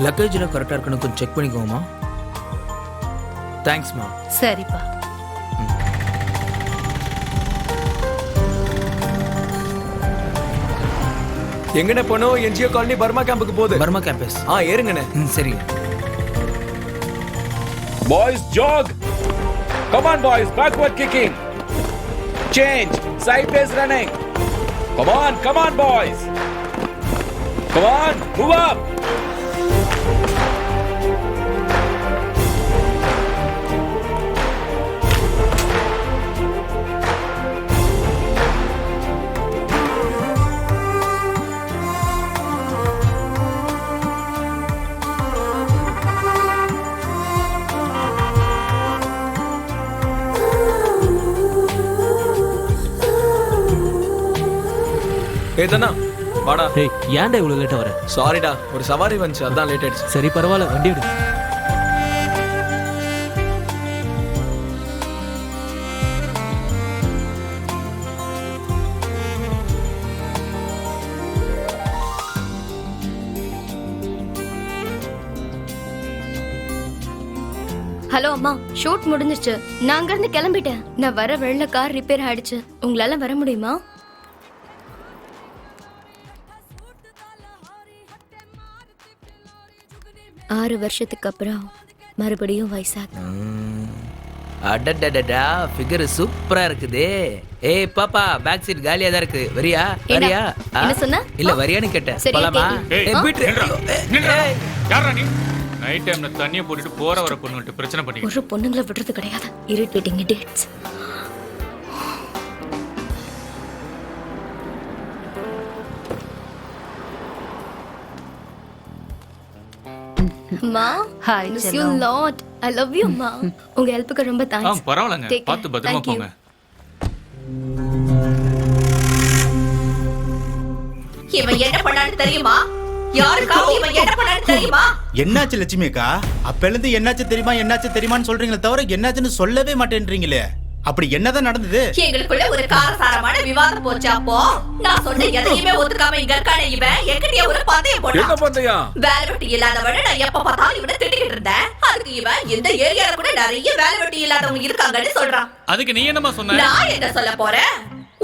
லக்கேஜில் கரெக்டாக இருக்குன்னு கொஞ்சம் செக் பண்ணிக்கோமா. தேங்க்ஸ்மா. சரிப்பா. எங்கண்ணே போனோம்? என்ஜிஓ காலனி பர்மா கேம்புக்கு போகுது. Burma campus. ஏறுங்கண்ணே. சரிங்க. Boys, jog! Come on, boys, backward kicking. Change, sideways running. Come on, boys. Come on, move up. ஏதனா வாடா. டேய் ஏன்டா இவ்வளவு லேட்டா வர? சாரிடா, ஒரு சவாரி வந்துச்சு, அதான் லேட் ஆயிடுச்சு. சரி பரவாயில்ல, வண்டி எடு. ஹலோ அம்மா, ஷூட் முடிஞ்சிருச்சு. நான் அங்க இருந்து கிளம்பிட்டேன். நான் வர வெள்ள கார் ரிப்பேர் ஆயிடுச்சு. உங்களால வர முடியுமா? ஆறு வருஷத்துக்கு அப்புறம் மறுபடியும் வைசாக். அடடடடா, ஃபிகர் சூப்பரா இருக்குதே. ஏய் பாப்பா, பேக் சீட் காலியா தான் இருக்கு. வரியா? வரியா? என்ன சொன்ன? இல்ல வரியான்னு கேட்டேன். சரி, போலாமா? ஏய், பீட். யாரா நீ? நைட் டைம்ல தண்ணிய போட்டுட்டு போற வர பொண்ணுகிட்ட பிரச்சனை பண்ணி. ஒரு பொண்ணுங்களை விடுறது கிடையாது. Irritating idiots. அம்மா, Hi, miss you செல்லம். lot. I love you அம்மா. உங்க ஹெல்ப்புக்கு ரொம்ப தேங்க்ஸ். பரவாயில்லங்க, Take care. பார்த்து பத்திரமா Thank you. போங்க. இவன் என்ன பண்ணான்னு தெரியுமா? யாருக்காவது இவன் என்ன பண்ணான்னு தெரியுமா? என்னாச்சு லட்சுமி அக்கா? அப்பல இருந்து என்னாச்சு தெரியுமான்னு சொல்றீங்களே தவிர என்னாச்சுன்னு சொல்லவே மாட்டேன்றீங்களே. அப்படி என்னதான் நடந்தது? எங்களுக்குள்ள ஒரு காரசாரமான விவாதம் போச்சு. அப்போ நான் சொன்ன எதையுமே ஒத்துக்காம இங்க இருக்கானே இவன் என்கிட்ட ஒரு பந்தயம் போட்டான். என்ன பந்தயம்? வேலை வெட்டி இல்லாதவன நான் எப்ப பார்த்தாலும் இவனை திட்டிக்கிட்டு இருந்தேன். அதுக்கு இவன் இந்த ஏரியால கூட நிறைய வேலை வெட்டி இல்லாதவங்க இருக்காங்கன்னு சொல்றான். அதுக்கு நீ என்னமா சொன்ன? நான் என்ன சொல்ல போறேன்?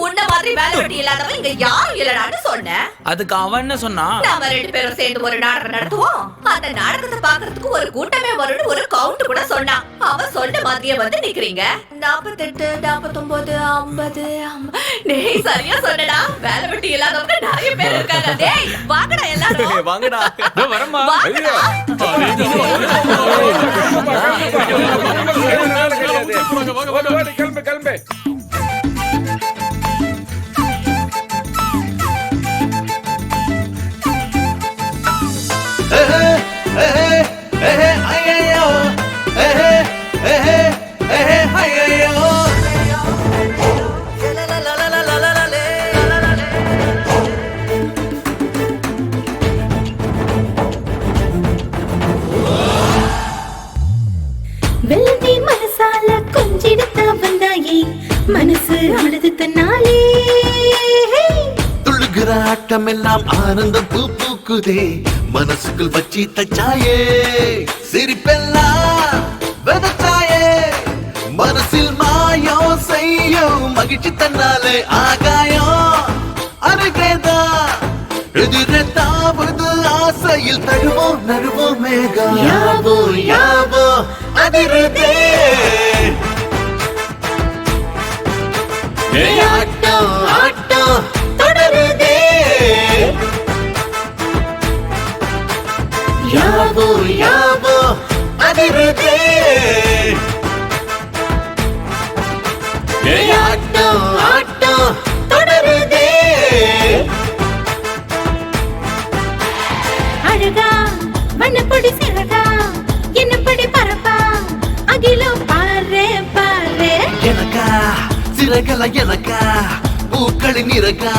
உன்ன மாதிரி வேலை வெட்டி இல்லாதவன் இங்க யாரும் இல்லடான்னு சொன்னேன். அதுக்கு அவன் என்ன சொன்னான்? நாம ரெண்டு பேரும் சேர்ந்து ஒரு நாடகம் நடத்துவோம். அந்த நாடகத்தை பாக்குறதுக்கு ஒரு கூட்டமே வரும்னு ஒரு கவுண்ட் கூட சொன்னான். அவன் சொன்ன மாதிரியே வந்து நிக்கிறீங்க. 48, 49, 50. டேய் சரியா சொன்னடா. வேலை வெட்டி இல்லாதவங்க நிறைய பேர் இருக்காங்க. டேய் வாங்கடா எல்லாரும். வாங்கடா. வரமா? வாங்கடா. கிளம்பு. வெள்ளி மனசால கொஞ்சிடத்த வந்தாயே, மனசு அழுது தன்னாலே. துள்ளுகிற ஆட்டம் எல்லாம் ஆனந்தம் பூ பூக்குதே, மனசுக்குள் வச்சி தச்சாயே. சிரிப்பெல்லாம் விதச்சாயே, மனசில் மாயம் செய்யும் மகிழ்ச்சி தன்னாலே. ஆகாயம் அருகேதா, எதிரே தாவது ஆசையில் தழுவோம் நழுவோம் மேகம். யாவோ யாவோ அதிருதே, ஆட்டம் ஆட்டம் தொடருதே. யாவோ யாவோ அதிருதே, ஆட்டம் ஆட்டம் தொடருதே. அழகா வண்ணப்பொடி சிறகா, என்னப்படி பரப்பா, அகிலம் பாரு பாரு. எனக்கா சிறகல எனக்கா, பூக்களின் இறக்கா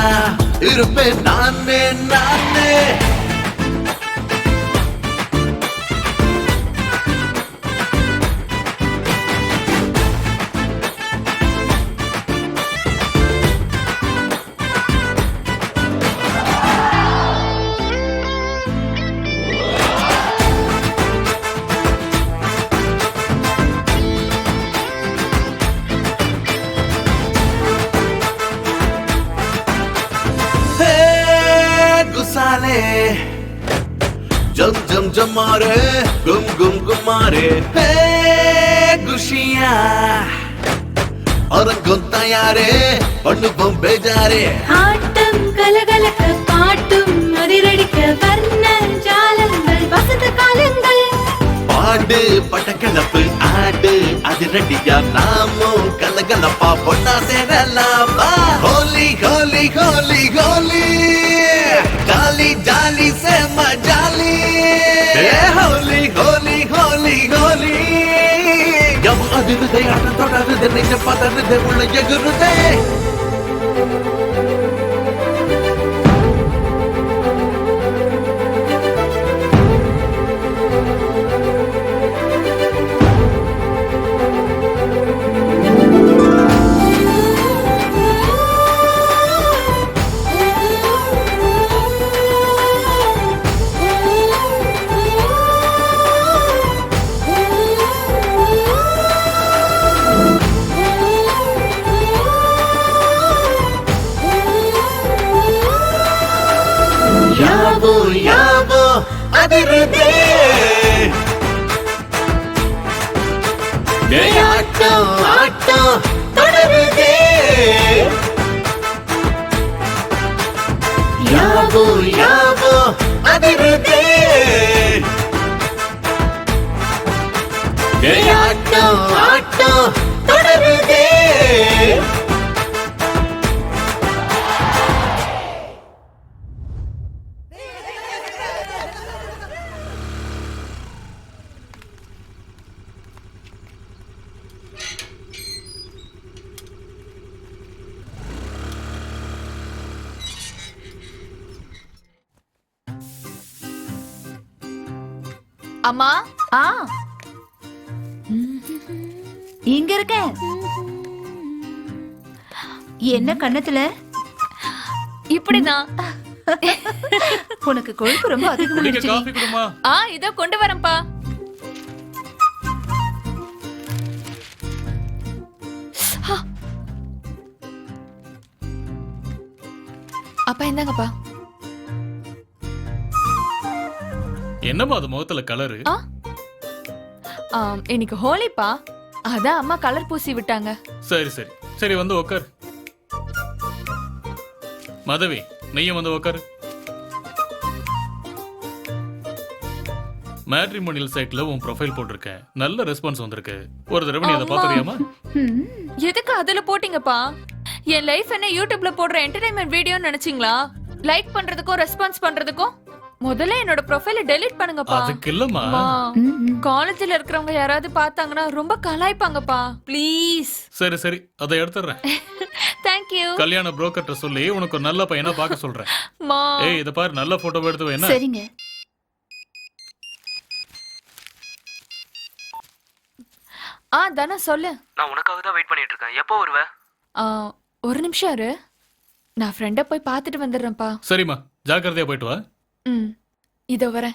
இருப்பேன் நானே நானே. ஜமாரே கும் கும் குமாரே ஹே குஷியா அரங்கம் தயாரே பண்ணுவோம் பேஜாரே ஆட்டம் கலகலக்க பாட்டும் அதிரடிக்க வர்ண ஜாலங்கள் வசந்த காலங்கள் பாடு பட்டக்கிழப்பு ஆடு அதிரடியா நாமும் கலகலப்பா பொண்ணா சேரலாம் ஹோலி ஹோலி ஹோலி ஹோலி ஜாலி ஜாலி செம்ம ஜாலி ஹோலி ஹோலி ஹோலி ஹோலி எம் அதிருதை ஆட்டம் தொடருது நெஞ்ச பதறுது உள்ள எகுருதே யாவோ யாவோ அதிருதே ஆட்டம் ஆட்டம் தொடருதே யாவோ யாவோ அதிருதே ஆட்டம் ஆட்டம் தொடருதே அம்மா இங்க இருக்க என்ன கண்ணத்துல இப்படிதான். உனக்கு கொழுப்பு ரொம்ப குடிக்க அதிகமாயிடுச்சு காஃபி கொடுமா. இதோ கொண்டு வரேன்ப்பா. அப்பா இந்தாங்கப்பா. என்னம்மா அது முகத்துல கலரு? இன்னைக்கு ஹோலிப்பா, அதான் அம்மா கலர் பூசி விட்டாங்க. சரி சரி சரி, வந்து உக்காரு. மதவி, நீயும் வந்து உக்காரு. மேட்ரிமோனியல் சைட்ல உன் ப்ரொஃபைல் போட்டிருக்கேன், நல்ல ரெஸ்பான்ஸ் வந்திருக்கு. ஒரு தடவை நீ அதை பாக்குறியாமா? எதுக்கு அதுல போட்டீங்கப்பா? என் லைஃப் என்ன யூடியூப்ல போடுற என்டர்டைன்மெண்ட் வீடியோன்னு நினைச்சீங்களா? லைக் பண்றதுக்கும் ரெஸ்பான்ஸ் பண்றதுக்கும் முதல்ல என்னோட ப்ரொஃபைல டெலீட் பண்ணுங்கப்பா. அதுக்கு இல்லம்மா, காலேஜ்ல இருக்கிறவங்க யாராவது பார்த்தாங்கன்னா ரொம்ப கலாய்ப்பாங்கப்பா. ப்ளீஸ். சரி சரி, அதை எடுத்துறேன். Thank you. கல்யாண புரோக்கர்ட்ட சொல்லி உனக்கு ஒரு நல்ல பையனா பார்க்க சொல்றேன். ஏய், இத பாரு, நல்ல போட்டோ எடுத்து வேணா. சரிங்க. தானே சொல்லு. நான் உனக்காக தான் வெயிட் பண்ணிட்டு இருக்கேன். எப்போ வருவ? ஒரு நிமிஷம் இரு, நான் ஃப்ரெண்ட போய் பார்த்துட்டு வந்துடுறேன்ப்பா. சரிம்மா, ஜாக்கிரதையா போயிட்டு வா. இதோ வரேன்.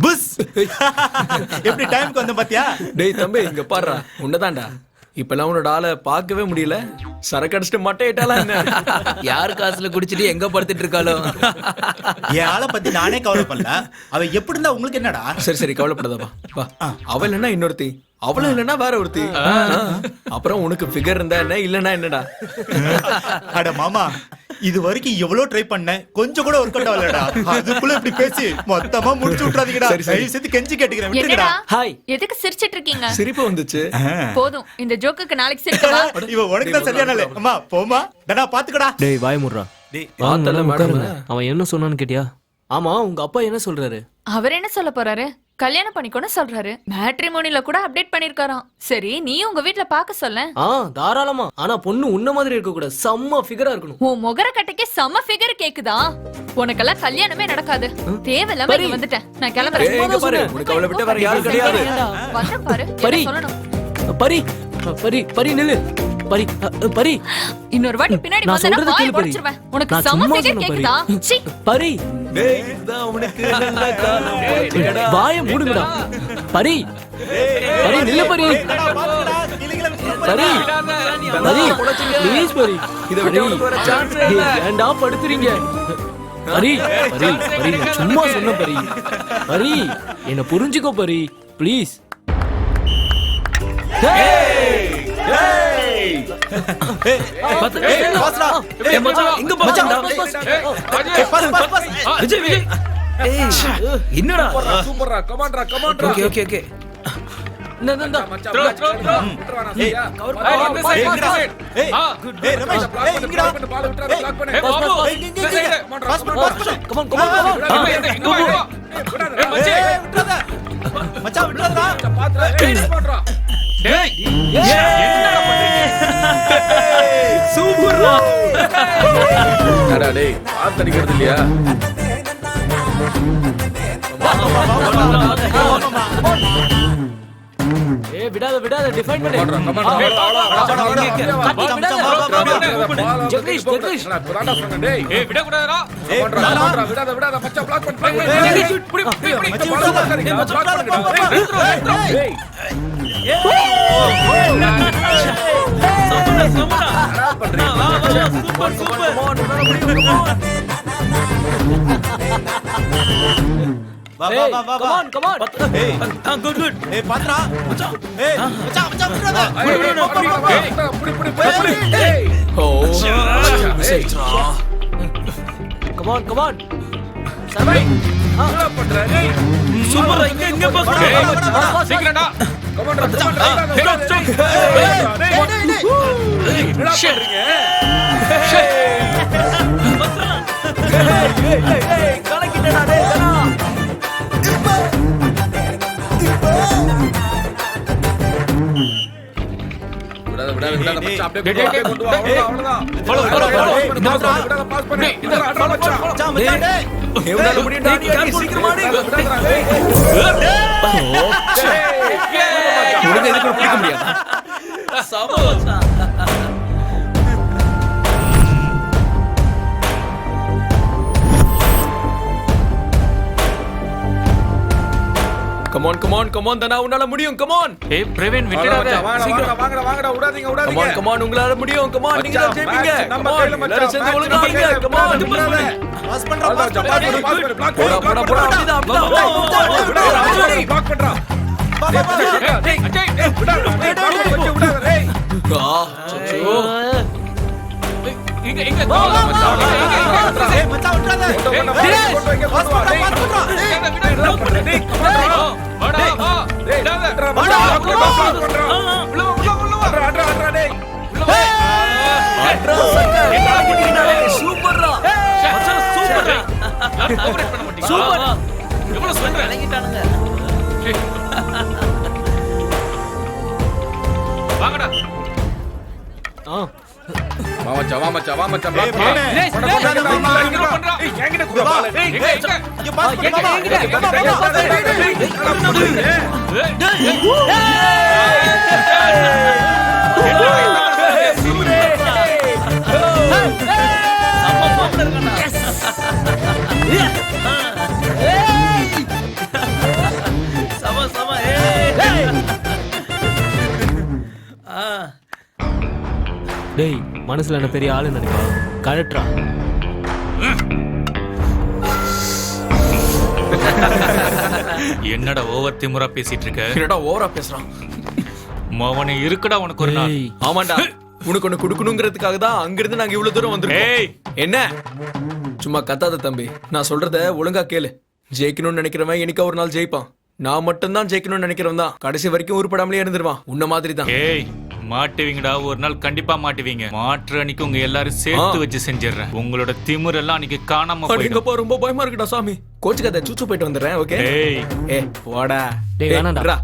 புஸ் எப்படி டைம்க்கு வந்த பாத்தியா? டேய் தம்பி, இங்க பாருடா, உன்னதான்டா. இப்பெல்லாம் உன்னோட ஆளை பார்க்கவே முடியல. சரக்கு அடிச்சுட்டு மட்டை இட்டாலா என்ன? யார் காசுல குடிச்சிட்டு எங்க படுத்துட்டு இருக்காளோ? என் ஆளை பத்தி நானே கவலைப்படல. அவ எப்படி இருந்தா உங்களுக்கு என்னடா? சரி சரி, கவலைப்படாதப்பா. வா, அவள் இல்லைன்னா இன்னொருத்தி, அவளும் இல்லைன்னா வேற ஒருத்தி. அப்புறம் உனக்கு ஃபிகர் இருந்தா என்ன, இல்லைன்னா என்னடா? அட மாமா, இது வரைக்கும் எவ்வளவு ட்ரை பண்ணேன், கொஞ்சம் கூட ஒர்க் அவுட் ஆகலடா. அதுக்குள்ள இப்படி பேசி மொத்தமா முடிச்சு விட்டுறாதீங்கடா. தயவு செய்து கெஞ்சி கேட்டுக்கிறேன், விட்டுங்கடா. ஹாய். எதுக்கு சிரிச்சிட்டு இருக்கீங்க? சிரிப்பு வந்துச்சு. போதும், இந்த ஜோக்குக்கு நாளைக்கு சிரிக்கவா? இவ உனக்கு தான் சரியான ஆளு. அம்மா போமா, டடா பாத்துக்கடா. டேய் வாய் முடுறா. டேய் பார்த்தல மேடம். அவன் என்ன சொன்னான்னு கேட்டியா? ஆமா, உங்க அப்பா என்ன சொல்றாரு? அவர் என்ன சொல்ல போறாரு? கல்யாணம் பண்ணிக்கோன்னு சொல்றாரு. மேட்ரிமோனில கூட அப்டேட் பண்ணிருக்காராம். சரி, நீ உங்க வீட்ல பாக்க சொல்ல. தாராளமா. ஆனா பொண்ணு உன்ன மாதிரி இருக்க கூடாது, செம்ம ஃபிகரா இருக்கணும். உன் முகர கட்டைக்கு செம்ம ஃபிகர் கேக்குதா? உனக்கெல்லாம் கல்யாணமே நடக்காது. தேவையில்லாம இங்க வந்துட்டேன். நான் கிளம்புறேன். இங்க பாரு, உனக்கு அவளை விட்டு வேற யாரும் கிடையாது. வந்தேன் பாரு. பரி. என்ன சொல்லணும்? பரி பரி பரி நில்லு. பரி பரி, இன்னொரு வாட்டி பின்னாடி நான் வந்தா சொல்றது வாய் கேளு பரி. உடைச்சிருவேன். உனக்கு நான் செம்ம சும்மா ஃபிகர் சொன்னேன் கேக்குதா? பரி. சீ. பரி, டேய், இதான் உனக்கு நல்ல காலம் போச்சுடா. வாயை மூடுங்கடா. பரி பரி நில்லு பரி. டடா பாத்துக்கடா. கிளிகள பரி பரி ப்ளீஸ் பரி இதை விட்டு அவனுக்கு வர chance ஏ இல்ல. ஏன்டா படுத்துறீங்க பரி பரி பரி நான் சும்மா சொன்ன பரி பரி என்ன புரிஞ்சுக்கோ பரி ப்ளீஸ் விஜய் விஜய் என்னடா சூப்பர்ரா கமான்டா கமான்டா ஓகே ஓகே ஓகே மச்சான் பால் விட்டுறாத பிளாக் பண்ணு கமான் கமான் மச்சான் விட்டுறா பாத்துடா ஏய் பண்றா சூப்பர்ரா அடா டேய் பாத்து அடிக்கிறது இல்லையா ஏய் விடாத விடாத டிஃபைன் பண்ணு ஜெகதீஷ் ஜெகதீஷ் ஏய் விட கூடாதுடா விடாத விடாத மச்சான் பிளாக் பண்ணு வா வா வா வா கமான் கமான் குட் குட் ஏய் பாத்ரா மச்சான் ஏய் மச்சான் மச்சான் விட்டுறா ஓ கமான் கமான் சர்வை சூப்பர்ரா இங்க பாக்குறேன் சீக்கிரம்டா கலக்கிட்டடா டேய் தனா விடாத விடாத விடாத மச்சான் அப்படியே கொண்டு வா அவ்வளவுதான் ஃபாலோ ஃபாலோ விடாத பாஸ் பண்ணு விடாத மச்சான் மச்சான் மச்சான் டேய் எவனால முடியும்டா நீ சீக்கிரமா நீ உனக்கு எதுக்கு பிடிக்க முடியாது கமான் கமான் கமான் தனா உன்னால முடியும் கமான் ஏய் பிரவீன் விட்டுடாத வாங்கடா வாங்கடா விடாதீங்க கமான் விடாதீங்க கமான் உங்களால முடியும் கமான் நீங்க தான் ஜெயிப்பீங்க நம்ம கமான் கையில எல்லாரும் சேர்ந்து ஒழுங்கா வாங்க கமான் பாஸ் பண்றா பாஸ் பண்றா போடா போடா போடா அப்படிதான் அப்படிதான் பிளாக் பண்றா வா வா வா டேய் டேய் விடாத டேய் இங்க இங்க ஏய் மச்சான் விட்டுறா கொண்டு வைங்க பாஸ் பண்றா பாஸ் பண்றா டேய் வாடா வா சூப்பர்ரா மச்சான் சூப்பர்ரா கோஆபரேட் பண்ண மாட்டீங்களா சூப்பர் எவ்வளவு சொல்றேன் இறங்கிட்டானுங்க வாங்கடா வா மச்சான் ஏய் போனே பண்றா என்கிட்ட குடு பால் ஏய் எங்க இங்க பாஸ் பண்ணு டேய் மனசுல என்ன பெரிய ஆளு நினைப்பா கரெக்டா என்னடா ஓவர் திமுறா பேசிட்டு இருக்க என்னடா ஓவரா பேசுறான் மவனே இருக்குடா உனக்கு ஒரு நாள் டேய் ஆமாண்டா உனக்கு ஒண்ணு குடுக்கணுங்கிறதுக்காக தான் அங்கிருந்து நாங்க இவ்வளவு தூரம் வந்திருக்கோம் ஏய் என்ன சும்மா கத்தாத தம்பி நான் சொல்றத ஒழுங்கா கேளு ஜெயிக்கணும்னு நினைக்கிறவன் என்னைக்கா ஒரு நாள் ஜெயிப்பான் நான் மட்டும்தான் ஜெயிக்கணும்னு நினைக்கிறவன் தான் கடைசி வரைக்கும் உருப்படாமலே இருந்துருவான் உன்ன மாதிரி தான் ஏய் மாட்டுவீங்கடா ஒரு நாள் கண்டிப்பா மாட்டுவீங்க மாற்று அன்னைக்கு உங்க எல்லாரும் சேர்த்து வச்சு செஞ்சிடுறேன் உங்களோட திமிர் எல்லாம் அன்னைக்கு காணாம போயிடும் எங்கப்பா ரொம்ப பயமா இருக்குடா சாமி கோச்சுக்காத சூச்சு போயிட்டு வந்துடுறேன் ஓகே ஏய் ஏ போடா டேய் வேணாம்டா விட்றா.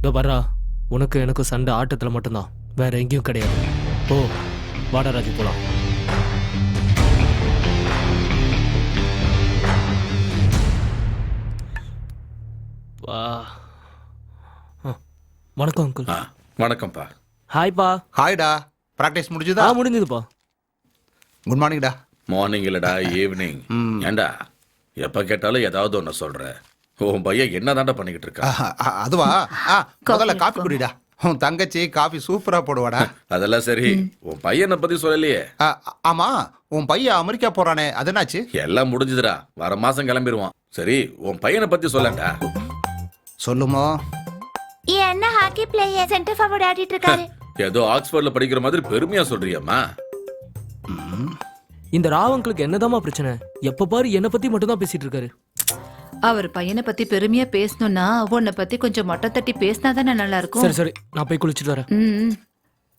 இதோ வர்றா உனக்கு எனக்கு சண்டை ஆட்டத்துல மட்டும்தான் வேற எங்கேயும் கிடையாது போ வாடா ராஜு போலாம் வா வணக்கம் அங்கிள் வணக்கம்ப்பா ஹாய்ப்பா ஹாய்டா பிராக்டிஸ் முடிஞ்சதா முடிஞ்சதுப்பா குட் மார்னிங்டா மார்னிங் இல்லடா ஈவினிங் ஏண்டா எப்ப கேட்டாலும் ஏதாவது ஒண்ணு சொல்ற உன் பையன் என்னதான்டா பண்ணிக்கிட்டு இருக்கா அதுவா முதல்ல காபி குடிடா உன் தங்கச்சி காஃபி சூப்பரா போடுவாடா. அதெல்லாம் சரி, உன் பையனை பத்தி சொல்லலையே. ஆமா, உன் பையன் அமெரிக்கா போறானே, அது என்னாச்சு? எல்லாம் முடிஞ்சுதுடா, வர மாசம் கிளம்பிடுவான். சரி, உன் பையனை பத்தி சொல்லண்டா. சொல்லுமா. என்ன ஹாக்கி பிளேயர் சென்டர் ஃபார்வர்ட் ஆடிட்டு இருக்காரு. ஏதோ ஆக்ஸ்போர்ட்ல படிக்கிற மாதிரி பெருமையா சொல்றியம்மா. இந்த ராவங்களுக்கு என்னதாம்மா பிரச்சனை? எப்ப பாரு என்ன பத்தி மட்டும் தான் பேசிட்டு இருக்காரு. அவர் பையனை பத்தி பெருமையா பேசணும்னா உன்னை பத்தி கொஞ்சம் மொட்டை தட்டி பேசினா தானே நல்லா இருக்கும். சரி சரி, நான் போய் குளிச்சுட்டு வரேன்.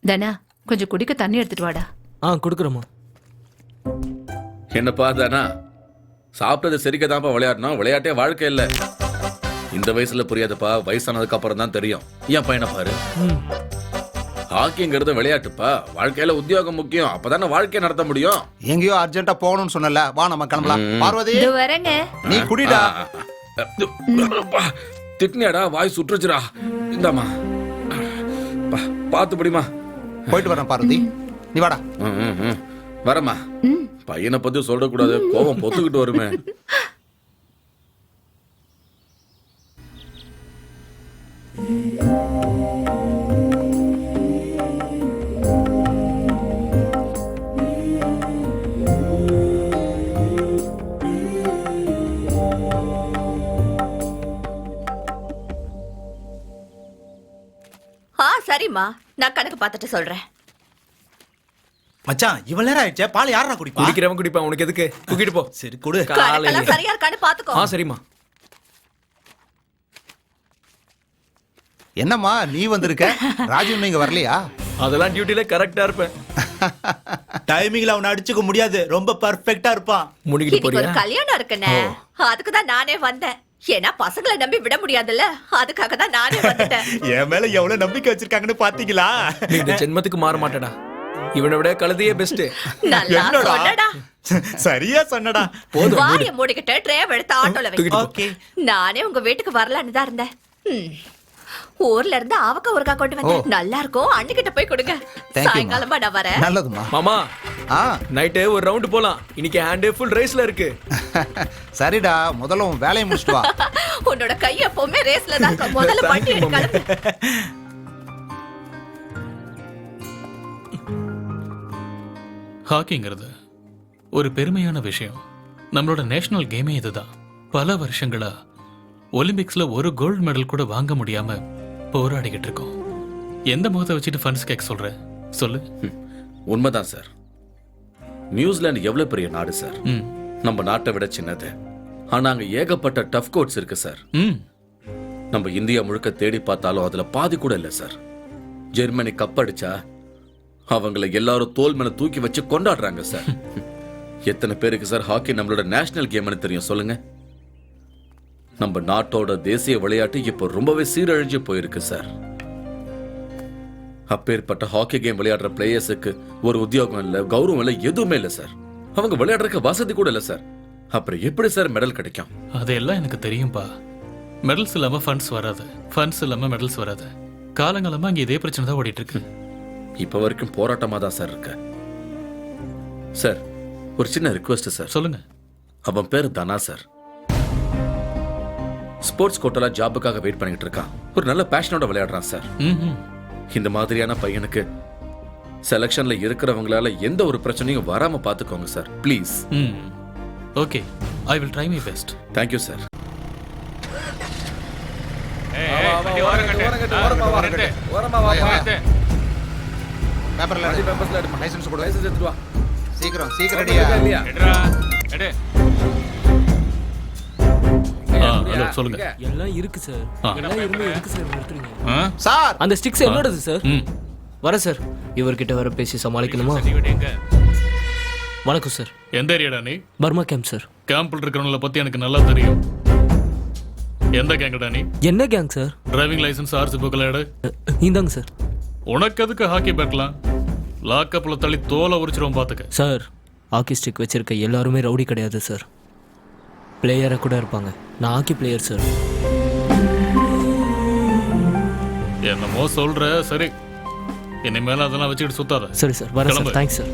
தனா, கொஞ்சம் குடிக்க தண்ணி எடுத்துட்டு வாடா. கொடுக்குறேம்மா. என்னப்பா தானா, சாப்பிட்டது சரிக்கதான்ப்பா விளையாடணும், விளையாட்டே வாழ்க்கை இல்ல. இந்த வயசுல புரியாதுப்பா, வயசானதுக்கு அப்புறம் தான் தெரியும். என் பையனை பாரு, ஹாக்கிங்கிறது விளையாட்டுப்பா, வாழ்க்கையில உத்தியோகம் முக்கியம், அப்பதானே வாழ்க்கையை நடத்த முடியும். எங்கேயோ அர்ஜென்ட்டா போகணும்னு சொன்னல, வா நம்ம கிளம்பலாம். பார்வதி, வரேங்க. நீ குடிடா. திட்னியாடா, வாய் சுற்றுச்சுடா. இந்தாமா, பாத்து படிமா. போயிட்டு வரேன் பார்வதி, நீ வாடா. வரமா. பையனை பத்தி சொல்லக்கூடாது, கோபம் பொத்துக்கிட்டு வருமே. சரிம்மா, நான் கணக்கு பார்த்துட்டு சொல்றேன். மச்சான், இவ்வளவு நேரம் ஆயிடுச்சே, பால் யாரா குடிப்பா? குடிக்கிறவன் குடிப்பான், உனக்கு எதுக்கு? தூக்கிட்டு போ. சரி கொடு. கணக்கெல்லாம் சரியா இருக்கான்னு பாத்துக்கோ. சரிம்மா. என்னம்மா நீ வந்திருக்க, ராஜீவ் நீங்க வரலையா? அதெல்லாம் டியூட்டில கரெக்டா இருப்பேன். டைமிங்ல அவனை அடிச்சுக்க முடியாது, ரொம்ப பர்ஃபெக்ட்டா இருப்பான். முடிக்கிட்டு இன்னைக்கு ஒரு போறியா? கல்யாணம் இருக்குண்ணே, அதுக்கு தான் நானே வந்தேன். ஏன்னா பசங்களை நம்பி விட முடியாதுல்ல, அதுக்காக தான் நானே வந்துட்டேன். என் மேல எவ்வளவு நம்பிக்கை வச்சிருக்காங்கன்னு பாத்தீங்களா? நீ இந்த ஜென்மத்துக்கு மாற மாட்டடா, இவனை விட கழுதையே பெஸ்ட். நல்லா சொன்னடா. சரியா சொன்னடா. போதும். வாயை மூடிக்கிட்டு ட்ரேவ் எடுத்து ஆட்டோல வை. தூக்கிட்டு போ. ஓகே. நானே உங்க வீட்டுக்கு வரலான்னு தான் இருந்தேன். ஊர்ல இருந்து ஆவக்க ஒருக்கா கொண்டு வந்தேன், நல்லா இருக்கும். அண்ணிக்கிட்ட போய் கொடுங்க. Thank you, ma. சாயங்காலமா நான் வரேன். நல்லதுமா. மாமா, ஆ நைட்டு ஒரு ரவுண்ட் போலாம். இன்னைக்கு ஹேண்ட் ஃபுல் ரேஸ்ல இருக்கு. சரிடா, முதல்ல உன் வேலையை முடிச்சிட்டு வா. உன்னோட கை எப்பவுமே ரேஸ்ல தான் இருக்கும். முதல்ல வண்டி எடுக்கணும். ஹாக்கிங்கிறது ஒரு பெருமையான விஷயம். நம்மளோட நேஷனல் கேமே இதுதான். பல வருஷங்களா ஒலிம்பிக்ஸ்ல ஒரு கோல்டு மெடல் கூட வாங்க முடியாம போராடிக்கிட்டு இருக்கோம். எந்த முகத்தை வச்சுட்டு ஃபண்ட்ஸ் கேட்க சொல்ற? சொல்லு. உண்மைதான் சார். நியூசிலாந்து எவ்வளவு பெரிய நாடு சார், நம்ம நாட்டை விட சின்னது. ஆனா அங்க ஏகப்பட்ட டஃப் கோர்ட்ஸ் இருக்கு சார். நம்ம இந்தியா முழுக்க தேடி பார்த்தாலும் அதுல பாதி கூட இல்ல சார். ஜெர்மனி கப் அடிச்சா அவங்கள எல்லாரும் தோல் மேல தூக்கி வச்சு கொண்டாடுறாங்க சார். எத்தனை பேருக்கு சார் ஹாக்கி நம்மளோட நேஷனல் கேம்னு தெரியும் சொல்லுங்க? நம்ம நாட்டோட தேசிய விளையாட்டு இப்போ ரொம்பவே சீரழிஞ்சு போயிருக்கு சார். அப்பேற்பட்ட ஹாக்கி கேம் விளையாடுற பிளேயர்ஸுக்கு ஒரு உத்தியோகம் இல்ல, கௌரவம் இல்ல, எதுவுமே இல்ல சார். அவங்க விளையாடுறதுக்கு வசதி கூட இல்ல சார். அப்புறம் எப்படி சார் மெடல் கிடைக்கும்? அதெல்லாம் எனக்கு தெரியும்பா. மெடல்ஸ் இல்லாம ஃபண்ட்ஸ் வராது, ஃபண்ட்ஸ் இல்லாம மெடல்ஸ் வராது. காலங்காலமா இங்க இதே பிரச்சனை தான் ஓடிட்டு இருக்கு. இப்ப வரைக்கும் போராட்டமா தான் சார் இருக்கு. சார், ஒரு சின்ன ரிக்வெஸ்ட் சார். சொல்லுங்க. அவன் பேரு தனா சார். ஸ்போர்ட்ஸ் கோட்டால ஜாபுக்காக வெயிட் பண்ணிட்டு இருக்கான். ஒரு நல்ல பேஷனோட விளையாடுறான் சார். இந்த மாதிரியான பையனுக்கு செலக்ஷன்ல இருக்கிறவங்களால எந்த ஒரு பிரச்சனையும் வராம பாத்துக்கோங்க sir, please. Okay, I will try my best. Thank you sir. சீக்கிரம் சீக்கிரம் ரெடியா? ஹலோ, சொல்லுங்க. எல்லாம் இருக்கு சார். எல்லாம் இருந்து எதுக்கு சார் நிறுத்துறீங்க? சார், அந்த ஸ்டிக்ஸ் என்னோடது சார். வர சார், இவர்கிட்ட வர பேசி சமாளிக்கணுமா? வணக்கம் சார். எந்த ஏரியாடா நீ? Burma camp sir. கேம்ப்ல இருக்கிறவங்கள பத்தி எனக்கு நல்லா தெரியும். எந்த கேங்கடா நீ? என்ன gang sir? Driving licence, RC புக்ல எடு. இந்தாங்க சார். உனக்கு எதுக்கு ஹாக்கி பேட்லாம்? லாக்கப்ல தள்ளி தோலை உரிச்சிரும் பாத்துக்க. சார், ஹாக்கி ஸ்டிக் வச்சிருக்க எல்லாருமே ரவுடி கிடையாது சார். பிளேயரை கூட இருப்பாங்க. நான் ஹாக்கி பிளேயர் சார். என்னமோ சொல்ற, சரி. இனிமேல அதெல்லாம் வச்சுக்கிட்டு சுத்தாத. சரி சார், வரேன் சார். Thanks sir.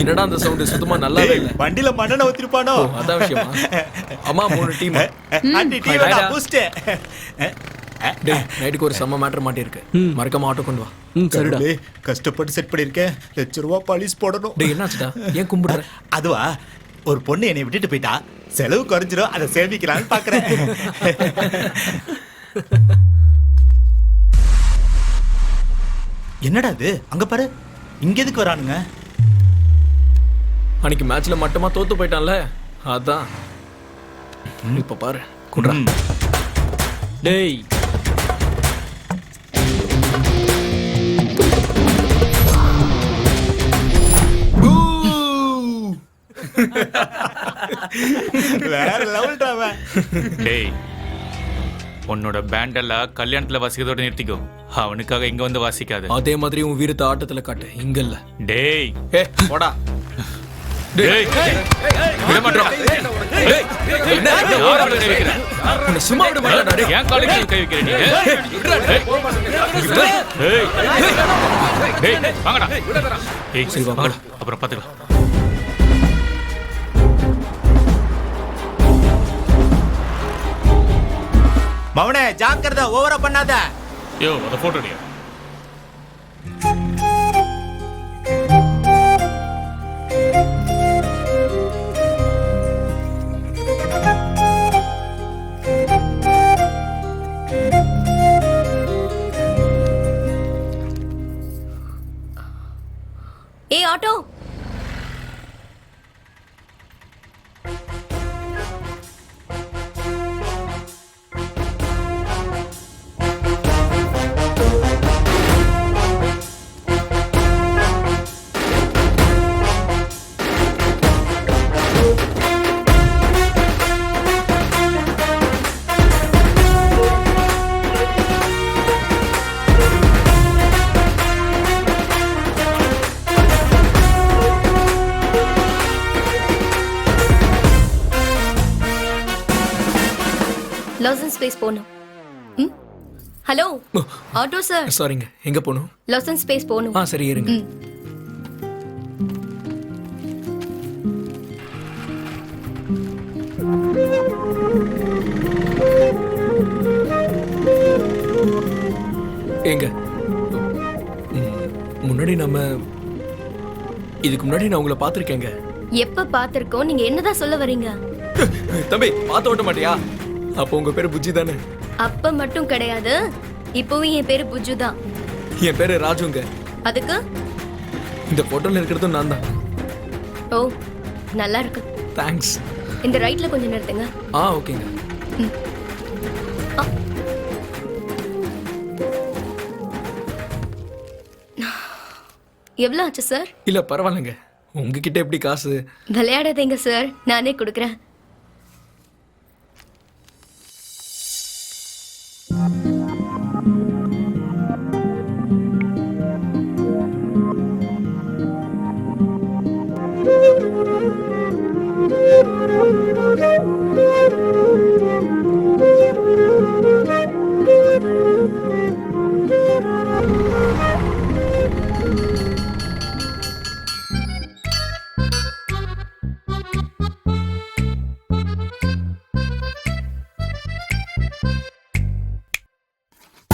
என்னடா அந்த சவுண்ட் சுத்தமா நல்லாவே இல்ல. வண்டியில மண்ணெண்ண ஊத்திருப்பானோ? ஓ, அதான் விஷயமா? அம்மா 3 டீம். ஆண்டி டீ வேடா பூஸ்ட். டேய் நைட்டுக்கு ஒரு செம்ம மேட்டர் மாட்டிருக்கு. மறக்காம ஆட்டோ கொண்டு வா. சரிடா. கடவுளே, கஷ்டப்பட்டு செட் பண்ணிருக்கேன். ₹1,00,000 பாலிஷ் போடணும். டேய் என்னாச்சுடா? ஏன் கும்பிடுற? அதுவா, ஒரு பொண்ணு என்னை விட்டுட்டு போயிட்டா. செலவு குறைஞ்சிரும், அதை சேமிக்கலாம்னு பாக்குறேன். என்னடா இது? அங்க பாரு, இங்க எதுக்கு வரானுங்க? அன்னைக்கு மேட்ச்ல மட்டமா தோத்து போயிட்டான்ல, அதான். இப்ப பாரு குடுறா. டேய் வேற லெவல்டா அவன். டேய் உன்னோட பேண்டெல்லாம் கல்யாணத்துல வாசிக்கிறதோட நிறுத்திக்கோ. அவனுக்காக இங்க வந்து வாசிக்காது. அதே மாதிரி உன் வீரத்தை ஆட்டத்துல காட்டு, இங்க இல்ல. டேய் போடா. டேய் விட மாட்டேன். டேய் என்ன யார மேல கை வைக்கிற? உன்னை சும்மா விட மாட்டேன்டா. டேய் ஏன் காலுக்கு கை வைக்கிற நீ? டேய் டேய் வாங்கடா. டேய் சரி வாங்கடா, அப்புறம் பாத்துக்கலாம். மவனே ஜாக்கிரதை, ஓவரா பண்ணாத. யோ அத போட்டோ எடுங்க. ஏ ஆட்டோ, லாசன் ஸ்பேஸ் போணும். Hello auto sir. சாரிங்க, எங்க போணும்? லாசன் ஸ்பேஸ் போணும். சரி இருங்க. எங்க முன்னாடி இதுக்கு முன்னாடி நான் உங்களை பார்த்திருக்கேங்க. எப்ப பாத்திருக்கோம்? நீங்க என்னதான் சொல்ல வரீங்க? தம்பி பார்த்து ஓட்ட மாட்டியா? அப்போ உங்க பேரு புஜ்ஜி தானே? அப்ப மட்டும் கிடையாது, இப்பவும் என் பேரு புஜ்ஜு தான். என் பேரு ராஜுங்க. அதுக்கு இந்த போட்டோல இருக்கிறதும் நான் தான். ஓ நல்லா இருக்கு. தேங்க்ஸ். இந்த ரைட்ல கொஞ்சம் நிறுத்துங்க. ஓகேங்க. எவ்வளவு ஆச்சு சார்? இல்ல பரவாயில்லைங்க, உங்ககிட்ட எப்படி காசு? விளையாடாதீங்க சார், நானே கொடுக்குறேன்.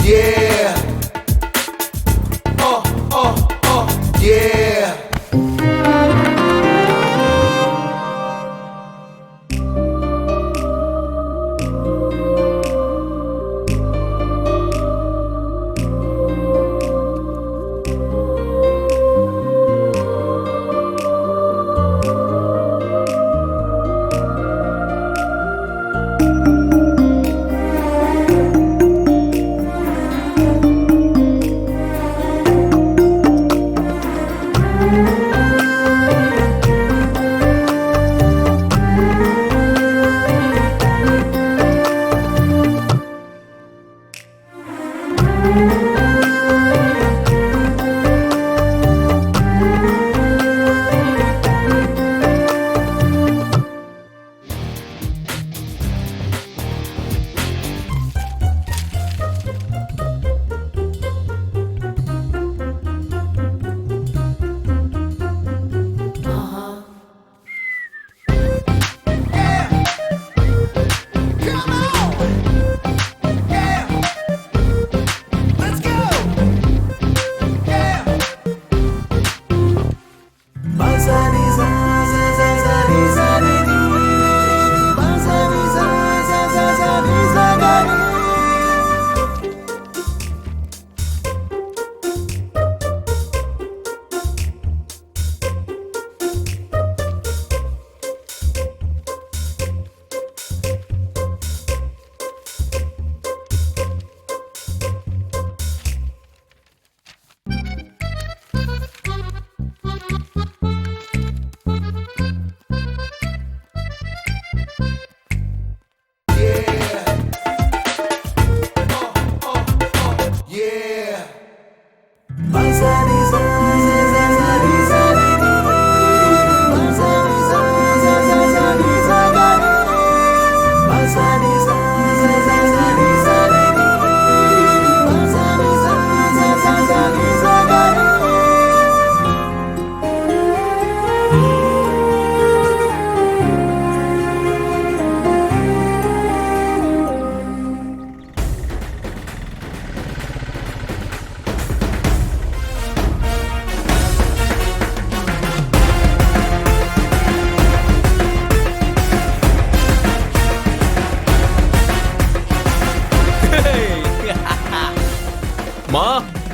Yeah. Yeah.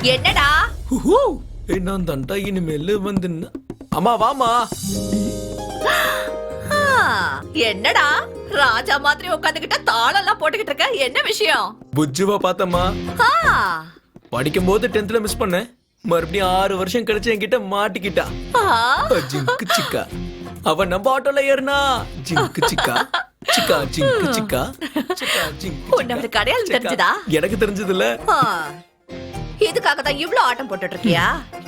என்னடா நான் தான்டா இனிமேல் வந்து அம்மா வாமா. என்னடா ராஜா மாதிரி உட்காந்துக்கிட்ட தாளம் எல்லாம் போட்டுக்கிட்டு இருக்க, என்ன விஷயம்? புஜ்ஜுவா பார்த்தம்மா. படிக்கும் போது 10th மிஸ் பண்ணேன். மறுபடியும் 6 வருஷம் கழிச்சு என்கிட்ட மாட்டிக்கிட்டா. ஜிங்கு சிக்கா. அவ நம்ம ஆட்டோல ஏறினா ஜிங்கு சிக்கா சிக்கா ஜிங்கு சிக்கா சிக்கா ஜிங்கு. உன்னோட கடையால் தெரிஞ்சதா? எனக்கு தெரிஞ்சது இல்ல. இதுக்காக தான் இவ்ளோ ஆட்டம் போட்டுட்டு இருக்கியா?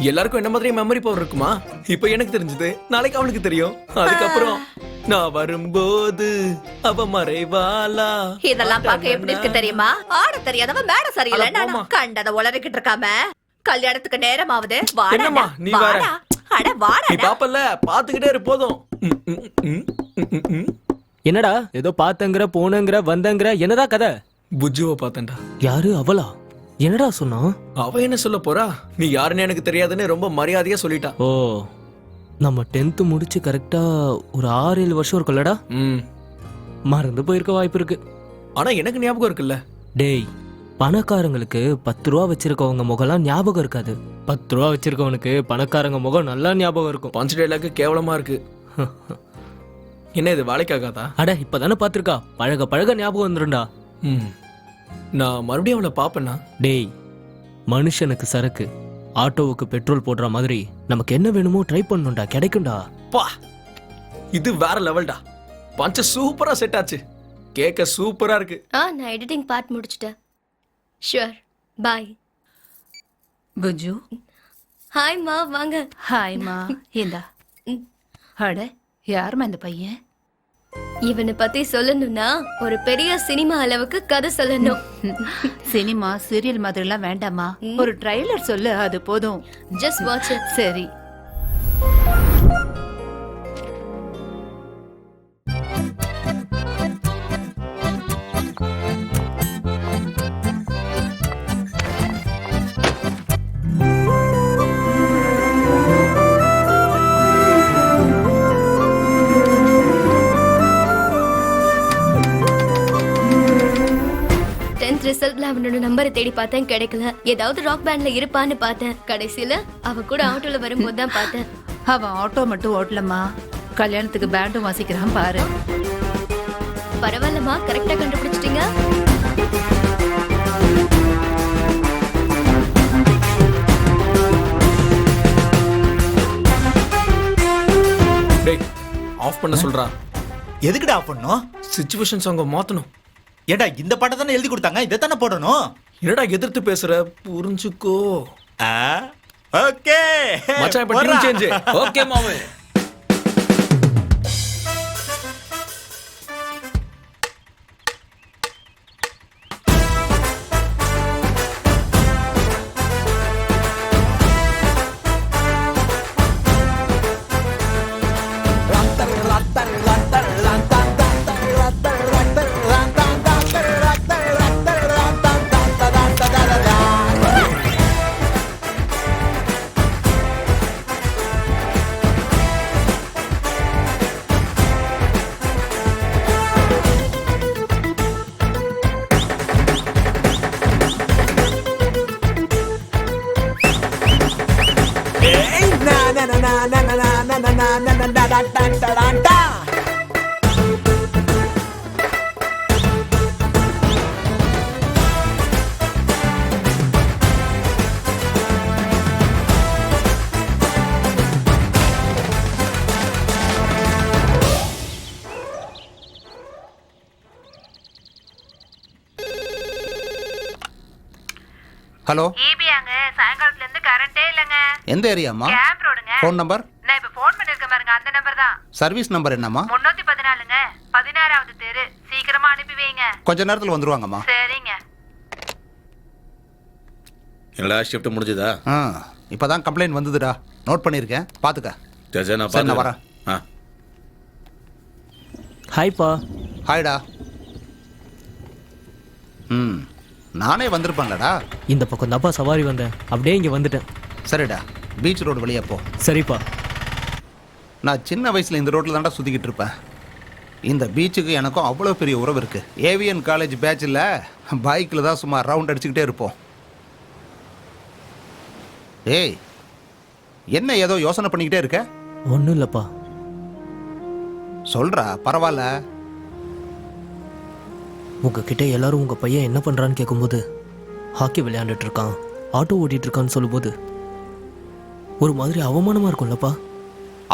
எல்லாருக்கும் என்ன மாதிரி மெமரி பவர் இருக்குமா? இப்ப எனக்கு தெரிஞ்சது, நாளைக்கு அவளுக்கு தெரியும். அதுக்கப்புறம் நான் வரும்போது அவ மறைவாளா. இதெல்லாம் பார்க்க எப்படி இருக்கு தெரியுமா? ஆட தெரியாதவ மேட சரியில்லை கண்டத உளறிக்கிட்டு இருக்காம கல்யாணத்துக்கு நேரமாவது. என்னம்மா நீ வர? அட வாடா. நீ பாப்பல்ல, பாத்துக்கிட்டே இரு போதும். என்னடா ஏதோ பாத்தங்கற போனங்கற வந்தங்கற, என்னடா கதை? புஜ்ஜுவ பார்த்தேன்டா. யாரு அவளா? என்னடா சொன்னா? அவ என்ன சொல்ல போறா? நீ யாருன்னு எனக்கு தெரியாதுன்னு ரொம்ப மரியாதையா சொல்லிட்டா. ஓ, நம்ம 10th முடிச்சு கரெக்டா ஒரு 6-7 வருஷம் இருக்குல்லடா. மறந்து போயிருக்க வாய்ப்பு இருக்கு. ஆனா எனக்கு ஞாபகம் இருக்குல்ல. டேய், பணக்காரங்களுக்கு 10 ரூபா வச்சிருக்கவங்க முகம்லாம் ஞாபகம் இருக்காது. 10 ரூபா வச்சிருக்கவனுக்கு பணக்காரங்க முகம் நல்லா ஞாபகம் இருக்கும். பஞ்ச் டைலாக் கேவலமா இருக்கு. என்ன இது வேலைக்காகாதா? அட இப்பதானே பாத்திருக்கா, பழக பழக ஞாபகம் வந்துருண்டா. நான் மறுபடியும் அவளை பாப்பேன்னா? டேய், மனுஷனுக்கு சரக்கு, ஆட்டோவுக்கு பெட்ரோல் போடுற மாதிரி நமக்கு என்ன வேணுமோ ட்ரை பண்ணணும்டா, கிடைக்கும்டா. பா, இது வேற லெவல்டா. பஞ்ச சூப்பரா செட் ஆச்சு. கேக்க சூப்பரா இருக்கு. நான் எடிட்டிங் பார்ட் முடிச்சிட்டேன். ஷூர், பாய். புஜு. ஹாய் மா, வாங்க. ஹாய் மா, இந்தா. அட, யாருமா இந்த பையன்? இவனை பத்தி சொல்லணும்னா ஒரு பெரிய சினிமா அளவுக்கு கதை சொல்லணும். சினிமா சீரியல் மாதிரி எல்லாம் வேண்டாமா, ஒரு ட்ரைலர் சொல்லு, அது போதும். Just watch it. சரி. ரிசல்ட்ல அவனோட நம்பரை தேடி பார்த்தேன், கிடைக்கல. ஏதாவது ராக் பேண்ட்ல இருப்பான்னு பார்த்தேன். கடைசியில அவ கூட ஆட்டோல வரும்போது தான் பார்த்தேன். அவன் ஆட்டோ மட்டும் ஓட்டலமா, கல்யாணத்துக்கு பேண்டும் வாசிக்கிறான் பாரு. பரவாயில்லமா, கரெக்டா கண்டுபிடிச்சிட்டீங்க. டேய், ஆஃப் பண்ண சொல்றா. எதுக்குடா ஆஃப் பண்ணனும்? சிச்சுவேஷன் சாங்க மாத்தணும். ஏடா இந்த பாட்டை தானே எழுதி கொடுத்தாங்க, இதை தானே போடணும். என்னடா எதிர்த்து பேசுற, புரிஞ்சுக்கோ. ஓகே மச்சான், இப்ப டியூன் சேஞ்ச். ஓகே மாமே. ஹலோ, ஈபியாங்க, சாயங்காலத்துல இருந்து கரண்டே இல்லங்க. எந்த ஏரியாமா? கேம்ப் ரோடுங்க. Phone number? நான் இப்ப ஃபோன் பண்ணிருக்கேன் பாருங்க, அந்த நம்பர் தான். சர்வீஸ் நம்பர் என்னம்மா? 314ங்க, 16வது தெரு. சீக்கிரமா அனுப்பி வைங்க. கொஞ்ச நேரத்துல வந்துருவாங்கம்மா. சரிங்க. என்னடா ஷிஃப்ட் முடிஞ்சதா? இப்பதான் கம்ப்ளைண்ட் வந்ததுடா, நோட் பண்ணிருக்கேன், பாத்துக்க. சரி, நான் சரி, நான் வரேன். ஹாய்ப்பா. ஹாய்டா. நானே வந்திருப்பேன்லடா. இந்த பக்கம் தான்ப்பா சவாரி வந்தேன், அப்படியே இங்க வந்துட்டேன். சரிடா, பீச் ரோடு வழியா போ. சரிப்பா. நான் சின்ன வயசுல இந்த ரோட்ல தான்டா சுத்திக்கிட்டு இருப்பேன். இந்த பீச்சுக்கு எனக்கும் அவ்வளோ பெரிய உறவு இருக்கு. ஏவிஎன் காலேஜ் பேட்சில் பைக்கில் தான் சும்மா ரவுண்ட் அடிச்சுக்கிட்டே இருப்போம். ஏய், என்ன ஏதோ யோசனை பண்ணிக்கிட்டே இருக்க? ஒன்றும் இல்லைப்பா. சொல்றா, பரவாயில்ல. உங்ககிட்ட எல்லாரும் உங்கள் பையன் என்ன பண்ணுறான்னு கேட்கும்போது ஹாக்கி விளையாண்டுட்டு இருக்கான், ஆட்டோ ஓட்டிகிட்டு இருக்கான்னு சொல்லும்போது ஒரு மாதிரி அவமானமாக இருக்கும்லப்பா.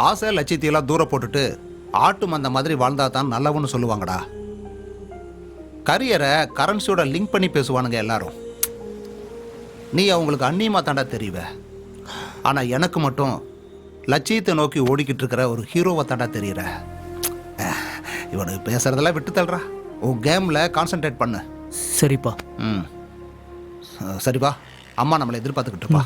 ஆசை லட்சியத்தையெல்லாம் தூர போட்டுட்டு ஆட்டு மந்த மாதிரி வாழ்ந்தா தான் நல்லவன்னு சொல்லுவாங்கடா. கரியரை கரன்சியோட லிங்க் பண்ணி பேசுவானுங்க எல்லாரும். நீ அவங்களுக்கு அந்நியமாக தாண்டா தெரியுவ. ஆனால் எனக்கு மட்டும் லட்சியத்தை நோக்கி ஓடிக்கிட்டு இருக்கிற ஒரு ஹீரோவை தாண்டா தெரியுற. இவனுக்கு பேசுறதெல்லாம் விட்டு தள்ளுறா. உன் கேமில் கான்சென்ட்ரேட் பண்ணு. சரிப்பா. ம், சரிப்பா. அம்மா நம்மளை எதிர்பார்த்துக்கிட்டு இருப்பா.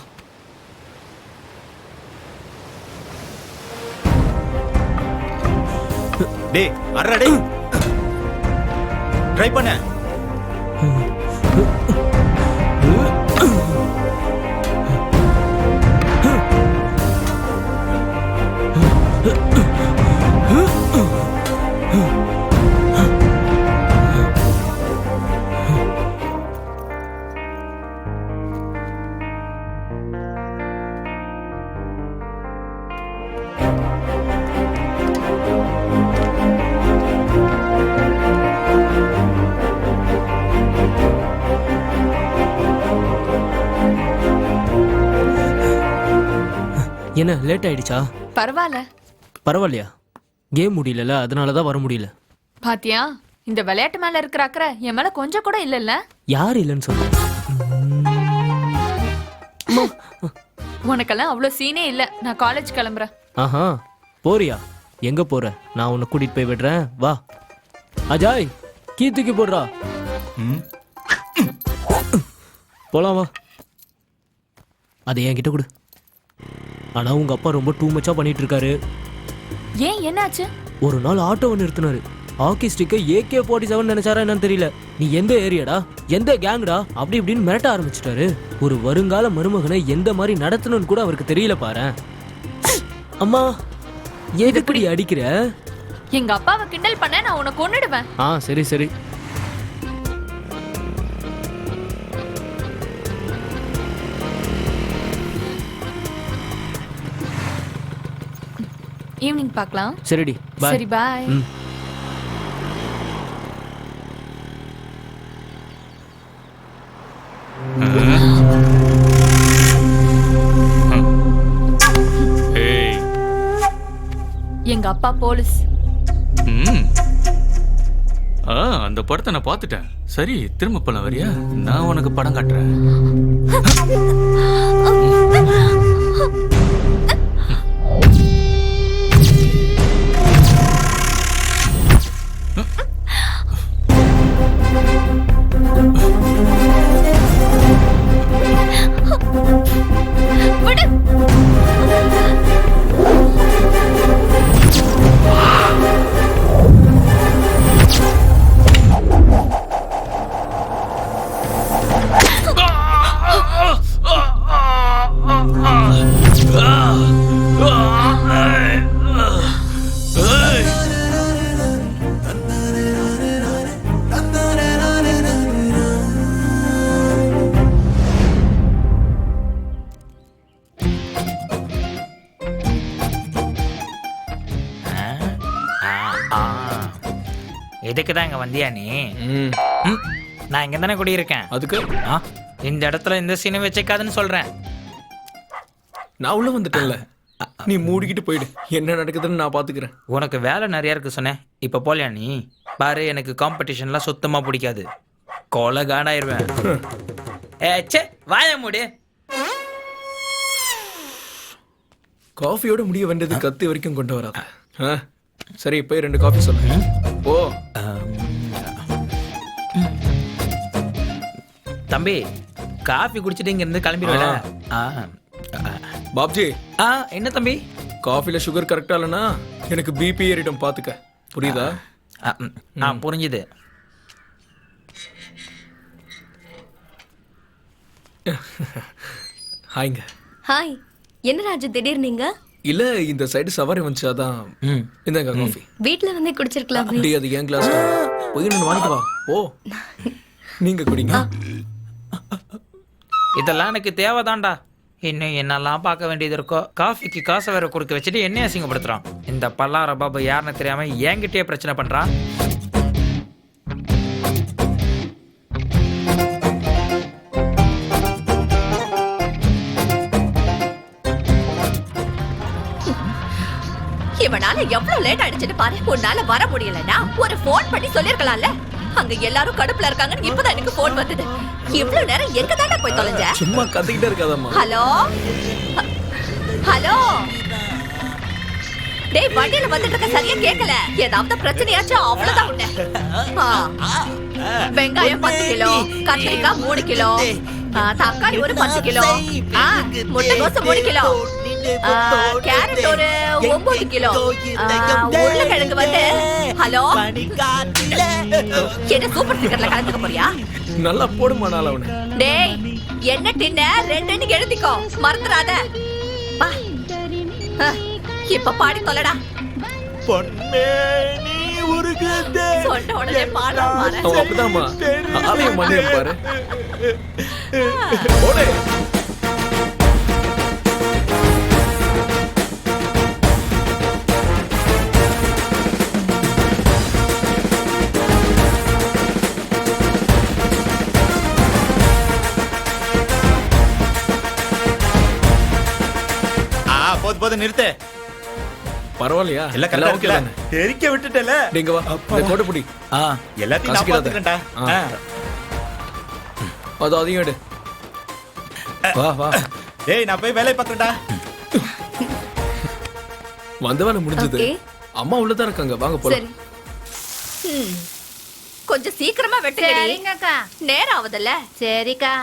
டேய் அறடா டேய், ட்ரை பண்ண. என்ன லேட் ஆயிடுச்சா? பரவாயில்ல. பரவாயில்லையா? கேம் முடியல, அதனால தான் வர முடியல. பாத்தியா, இந்த விளையாட்டு மேல இருக்கிற அக்கறை என் மேல கொஞ்சம் கூட இல்லல்ல. யார் இல்லைன்னு சொல்ற? உனக்கெல்லாம் அவ்வளவு சீனே இல்ல. நான் காலேஜ் கிளம்புறேன். ஆஹா, போறியா? எங்க போற? நான் உன்னை கூட்டிட்டு போய் விடுறேன், வா. அஜாய், கீ தூக்கி போடுறா. போலாம் வா. அதை என்கிட்ட கொடு. ஆனா உங்க அப்பா ரொம்ப டூ மச்சா பண்ணிட்டு இருக்காரு. ஏன், என்னாச்சு? ஒரு நாள் ஆட்டோவை நிறுத்தினாரு. ஹாக்கி ஸ்டிக்கை AK-47 நினைச்சாரா என்னன்னு தெரியல. நீ எந்த ஏரியாடா, எந்த கேங்டா, அப்படி இப்படின்னு மிரட்ட ஆரம்பிச்சிட்டாரு. ஒரு வருங்கால மருமகனை எந்த மாதிரி நடத்தணும்னு கூட அவருக்கு தெரியல பாரு. அம்மா, எதுக்குடி அடிக்கிற? எங்க அப்பாவை கிண்டல் பண்ண நான் உன்னை கொன்னுடுவேன். சரி சரி. ஈவினிங் பார்க்கலாம். சரிடி, பை. சரி, பாய். எங்க அப்பா போலீஸ். அந்த படத்தை நான் பார்த்துட்டேன். சரி, திரும்ப போலாம் வரியா? நான் உனக்கு படம் காட்டுறேன். எதுக்கு தான் இங்க வந்தியா நீ? நான் இங்க தானே குடியிருக்கேன். அதுக்கு இந்த இடத்துல இந்த சீனை வச்சுக்காதுன்னு சொல்றேன். நான் உள்ள வந்துட்டேன்ல, நீ மூடிக்கிட்டு போயிடு. என்ன நடக்குதுன்னு நான் பாத்துக்கிறேன். உனக்கு வேலை நிறைய இருக்கு சொன்னேன். இப்ப போலியா நீ? பாரு, எனக்கு காம்படிஷன்லாம் சுத்தமா பிடிக்காது. கொலை காடாயிருவேன். வாய மூடு. காஃபியோட முடிய வேண்டியது கத்து வரைக்கும் கொண்டு வராத. சரி, போய் 2 காஃபி சொல்லு. ஓ தம்பி, காஃபி குடிச்சிட்டு இங்க இருந்து கிளம்பிடுவேல. பாப்ஜி. என்ன தம்பி? காஃபில சுகர் கரெக்டா இல்லைன்னா எனக்கு பிபி ஏறிடும், பாத்துக்க. புரியுதா? புரிஞ்சுது. ஹாய்ங்க. ஹாய். என்ன ராஜு திடீர் நீங்க? இல்ல, இந்த சைடு சவாரி வந்துச்சு, அதான். இந்தாங்க காஃபி. வீட்ல வந்து குடிச்சிருக்கலாம். அப்படி அது ஏன் கிளாஸ் போய் நான் வாங்கிட்டு வா. ஓ, நீங்க குடிங்க. இதெல்லாம் எனக்கு தேவைதான்டா. இன்னும் என்னெல்லாம் பார்க்க வேண்டியது இருக்கோ. காஃபிக்கு காசை வேற கொடுக்க வச்சுட்டு என்ன அசிங்கப்படுத்துறான். இந்த பல்லார பாபு யாருன்னு தெரியாம என்கிட்டயே பிரச்சனை பண்றான். இவனால எவ்வளவு லேட் ஆயிடுச்சுன்னு பாரு. உன்னால வர முடியலன்னா ஒரு போன் பண்ணி சொல்லிருக்கலாம்ல. அங்க எல்லாரும் கடுப்புல இருக்காங்கன்னு இப்பதான் எனக்கு போன் வந்தது. இவ்வளவு நேரம் எங்க தானே போய் தொலைஞ்ச? சும்மா கத்திக்கிட்டே இருக்காதம்மா. ஹலோ ஹலோ, டேய் வண்டியில வந்துட்டு இருக்க சரியா கேட்கல. ஏதாவது பிரச்சனையாச்சும் அவ்வளவுதான் உன்ன. வெங்காயம் 10 கிலோ, கத்திரிக்காய் 3 கிலோ, தக்காளி ஒரு 10 கிலோ, முட்டைகோசு 3 கிலோ, கேரட் ஒரு 9 கிலோ, உருளைக்கிழங்கு வந்து ஹலோ என்ன சூப்பர் சீக்கர்ல கலந்துக்க போறியா? நல்லா போடுமா நாள் அவனை. டேய் என்ன டின்ன 2 எழுதிக்கோ மறந்துடாத. இப்ப பாடி தொலைடா. பொன்னே நீ உருகுதே. சொன்ன உடனே பாடா மாற. அவன் அப்படிதாம்மா. ஆலயம் மண்ணே பாரு. ஓடே. போது நிறுத்து. பரவாயில்லையா? எல்லாம் கரெக்டா இருக்குல்ல? தெரிக்க விட்டுட்டல. நீங்க வா. இந்த கோட்டை புடி. எல்லாத்தையும் நான் பாத்துக்கிறேன்டா. அது அதையும் எடு. வா வா. ஏய் நான் போய் வேலைய பாக்குறேன்டா. வந்த வேலை முடிஞ்சது. அம்மா உள்ளதான் இருக்காங்க. வாங்க போலாம். சரி. கொஞ்சம் சீக்கிரமா வெட்டுங்கடி. சரிங்கக்கா. நேரம் ஆகுதுல்ல. சரிக்கா.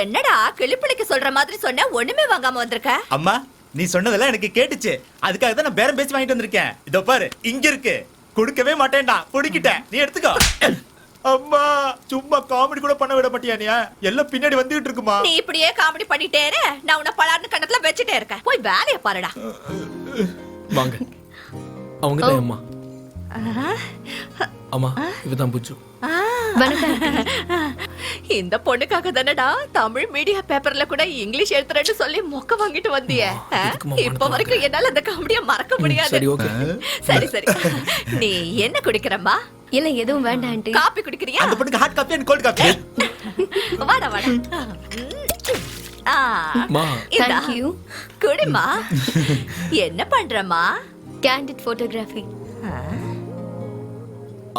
என்னடா கிளிப்பிள்ளைக்கு சொல்ற மாதிரி சொன்ன, ஒண்ணுமே வாங்காம வந்திருக்க? அம்மா நீ சொன்னதெல்லாம் எனக்கு கேட்டுச்சு. அதுக்காக தான் நான் பேரம் பேசி வாங்கிட்டு வந்திருக்கேன். இதோ பாரு இங்க இருக்கு. கொடுக்கவே மாட்டேன்டா. பொடிக்கிட்டேன். நீ எடுத்துக்கோ. அம்மா சும்மா காமெடி கூட பண்ண விட மாட்டியா? நீ எல்லாம் பின்னாடி வந்துட்டு இருக்குமா? நீ இப்படியே காமெடி பண்ணிட்டே இரு. நான் உன்னை பலார்னு கண்ணத்துல வச்சுட்டே இருக்கேன். போய் வேலைய பாருடா. வாங்க. அவங்க தான் அம்மா. அம்மா இவதான் புஜ்ஜு. இந்த பொண்ணுக்காக தானடா தமிழ் மீடியா பேப்பர்ல கூட இங்கிலீஷ் எழுத்துறேன்னு சொல்லி மொக்க வாங்கிட்டு வந்தியே. இப்ப வரைக்கும் என்னால அந்த காமெடியை மறக்க முடியாது. சரி சரி. நீ என்ன குடிக்கிறம்மா? இல்ல எதுவும் வேண்டாம் ஆண்டி. காபி குடிக்கிறியா? அந்த பொண்ணுக்கு hot coffee and cold coffee. வாடா வாடா. Thank you. குடிமா. என்ன பண்றமா? Candid photography.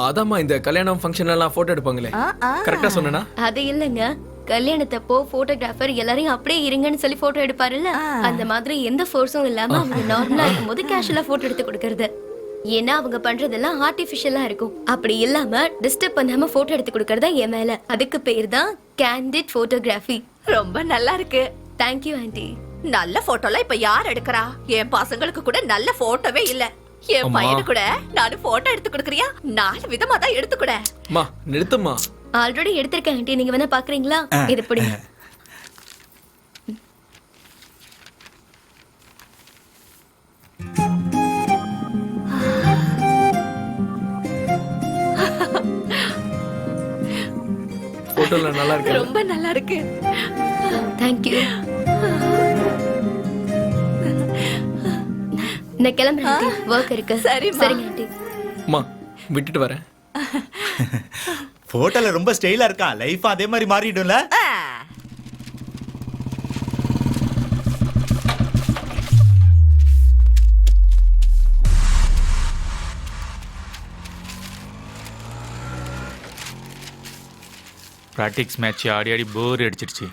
அதாம்மா இந்த கல்யாணம் ஃபங்க்ஷன் எல்லாம் போட்டோ எடுப்பாங்களே. கரெக்டா சொன்னேனா? அது இல்லங்க. கல்யாணத்தப்போ போட்டோகிராஃபர் எல்லாரையும் அப்படியே இருங்கன்னு சொல்லி போட்டோ எடுப்பாருல்ல, அந்த மாதிரி எந்த ஃபோர்ஸும் இல்லாம அவங்க நார்மலா இருக்கும்போது கேஷுவலா போட்டோ எடுத்து கொடுக்கறது. ஏன்னா அவங்க பண்றதெல்லாம் ஆர்டிபிஷியலா இருக்கும். அப்படி இல்லாம டிஸ்டர்ப் பண்ணாம போட்டோ எடுத்து கொடுக்கறதா என் மேல. அதுக்கு பேர் தான் கேண்டிட் போட்டோகிராஃபி. ரொம்ப நல்லா இருக்கு. Thank you aunty. நல்ல போட்டோலாம் இப்ப யார் எடுக்கறா? என் பசங்களுக்கு கூட நல்ல போட்டோவே இல்ல. என் பையனு கூட நானு போட்டோ எடுத்து கொடுக்கறியா? 4 விதமா தான் எடுத்து கொடு. மா நிறுத்துமா. ஆல்ரெடி எடுத்திருக்கேன் ஆண்டி. நீங்க வேணா பாக்குறீங்களா? இது பிடிங்க. போட்டோல நல்லா இருக்கு. ரொம்ப நல்லா இருக்கு. தேங்க்யூ. நான் கிளம்புறேன் ஆண்டி. வர்க் இருக்கு. சரிங்க ஆண்டி. அம்மா விட்டுட்டு வரேன். போட்டோல ரொம்ப ஸ்டைலா இருக்கா. லைஃப் அதே மாதிரி மாறிடும்ல. ப்ராக்டிக்ஸ் மேட்ச் ஆடி ஆடி போர் அடிச்சிருச்சு.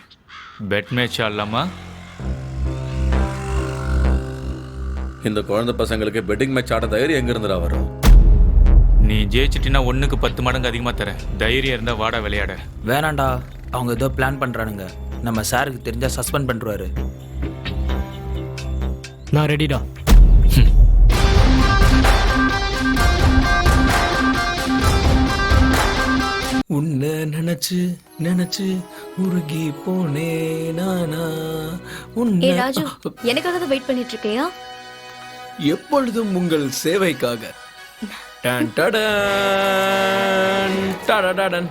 பெட் மேட்ச் ஆடலாமா? இந்த குழந்தை பசங்களுக்கு பெட்டிங் மேட்ச் ஆட தைரியம் எங்க இருந்துடா வரும்? நீ ஜெயிச்சிட்டினா 1க்கு 10 மடங்கு அதிகமா தரேன். தைரியம் இருந்தா வாடா விளையாட. வேணாண்டா. அவங்க ஏதோ பிளான் பண்றானுங்க. நம்ம சாருக்கு தெரிஞ்சா சஸ்பெண்ட் பண்றாரு. நான் ரெடிடா. உன்னை நினைச்சு நினைச்சு உருகி போனே நானா. ஏ ராஜு, எனக்காக தான் வெயிட் பண்ணிட்டு இருக்கியா? எப்பொழுதும் உங்கள் சேவைக்காக. டன் டடன், டடடடன்.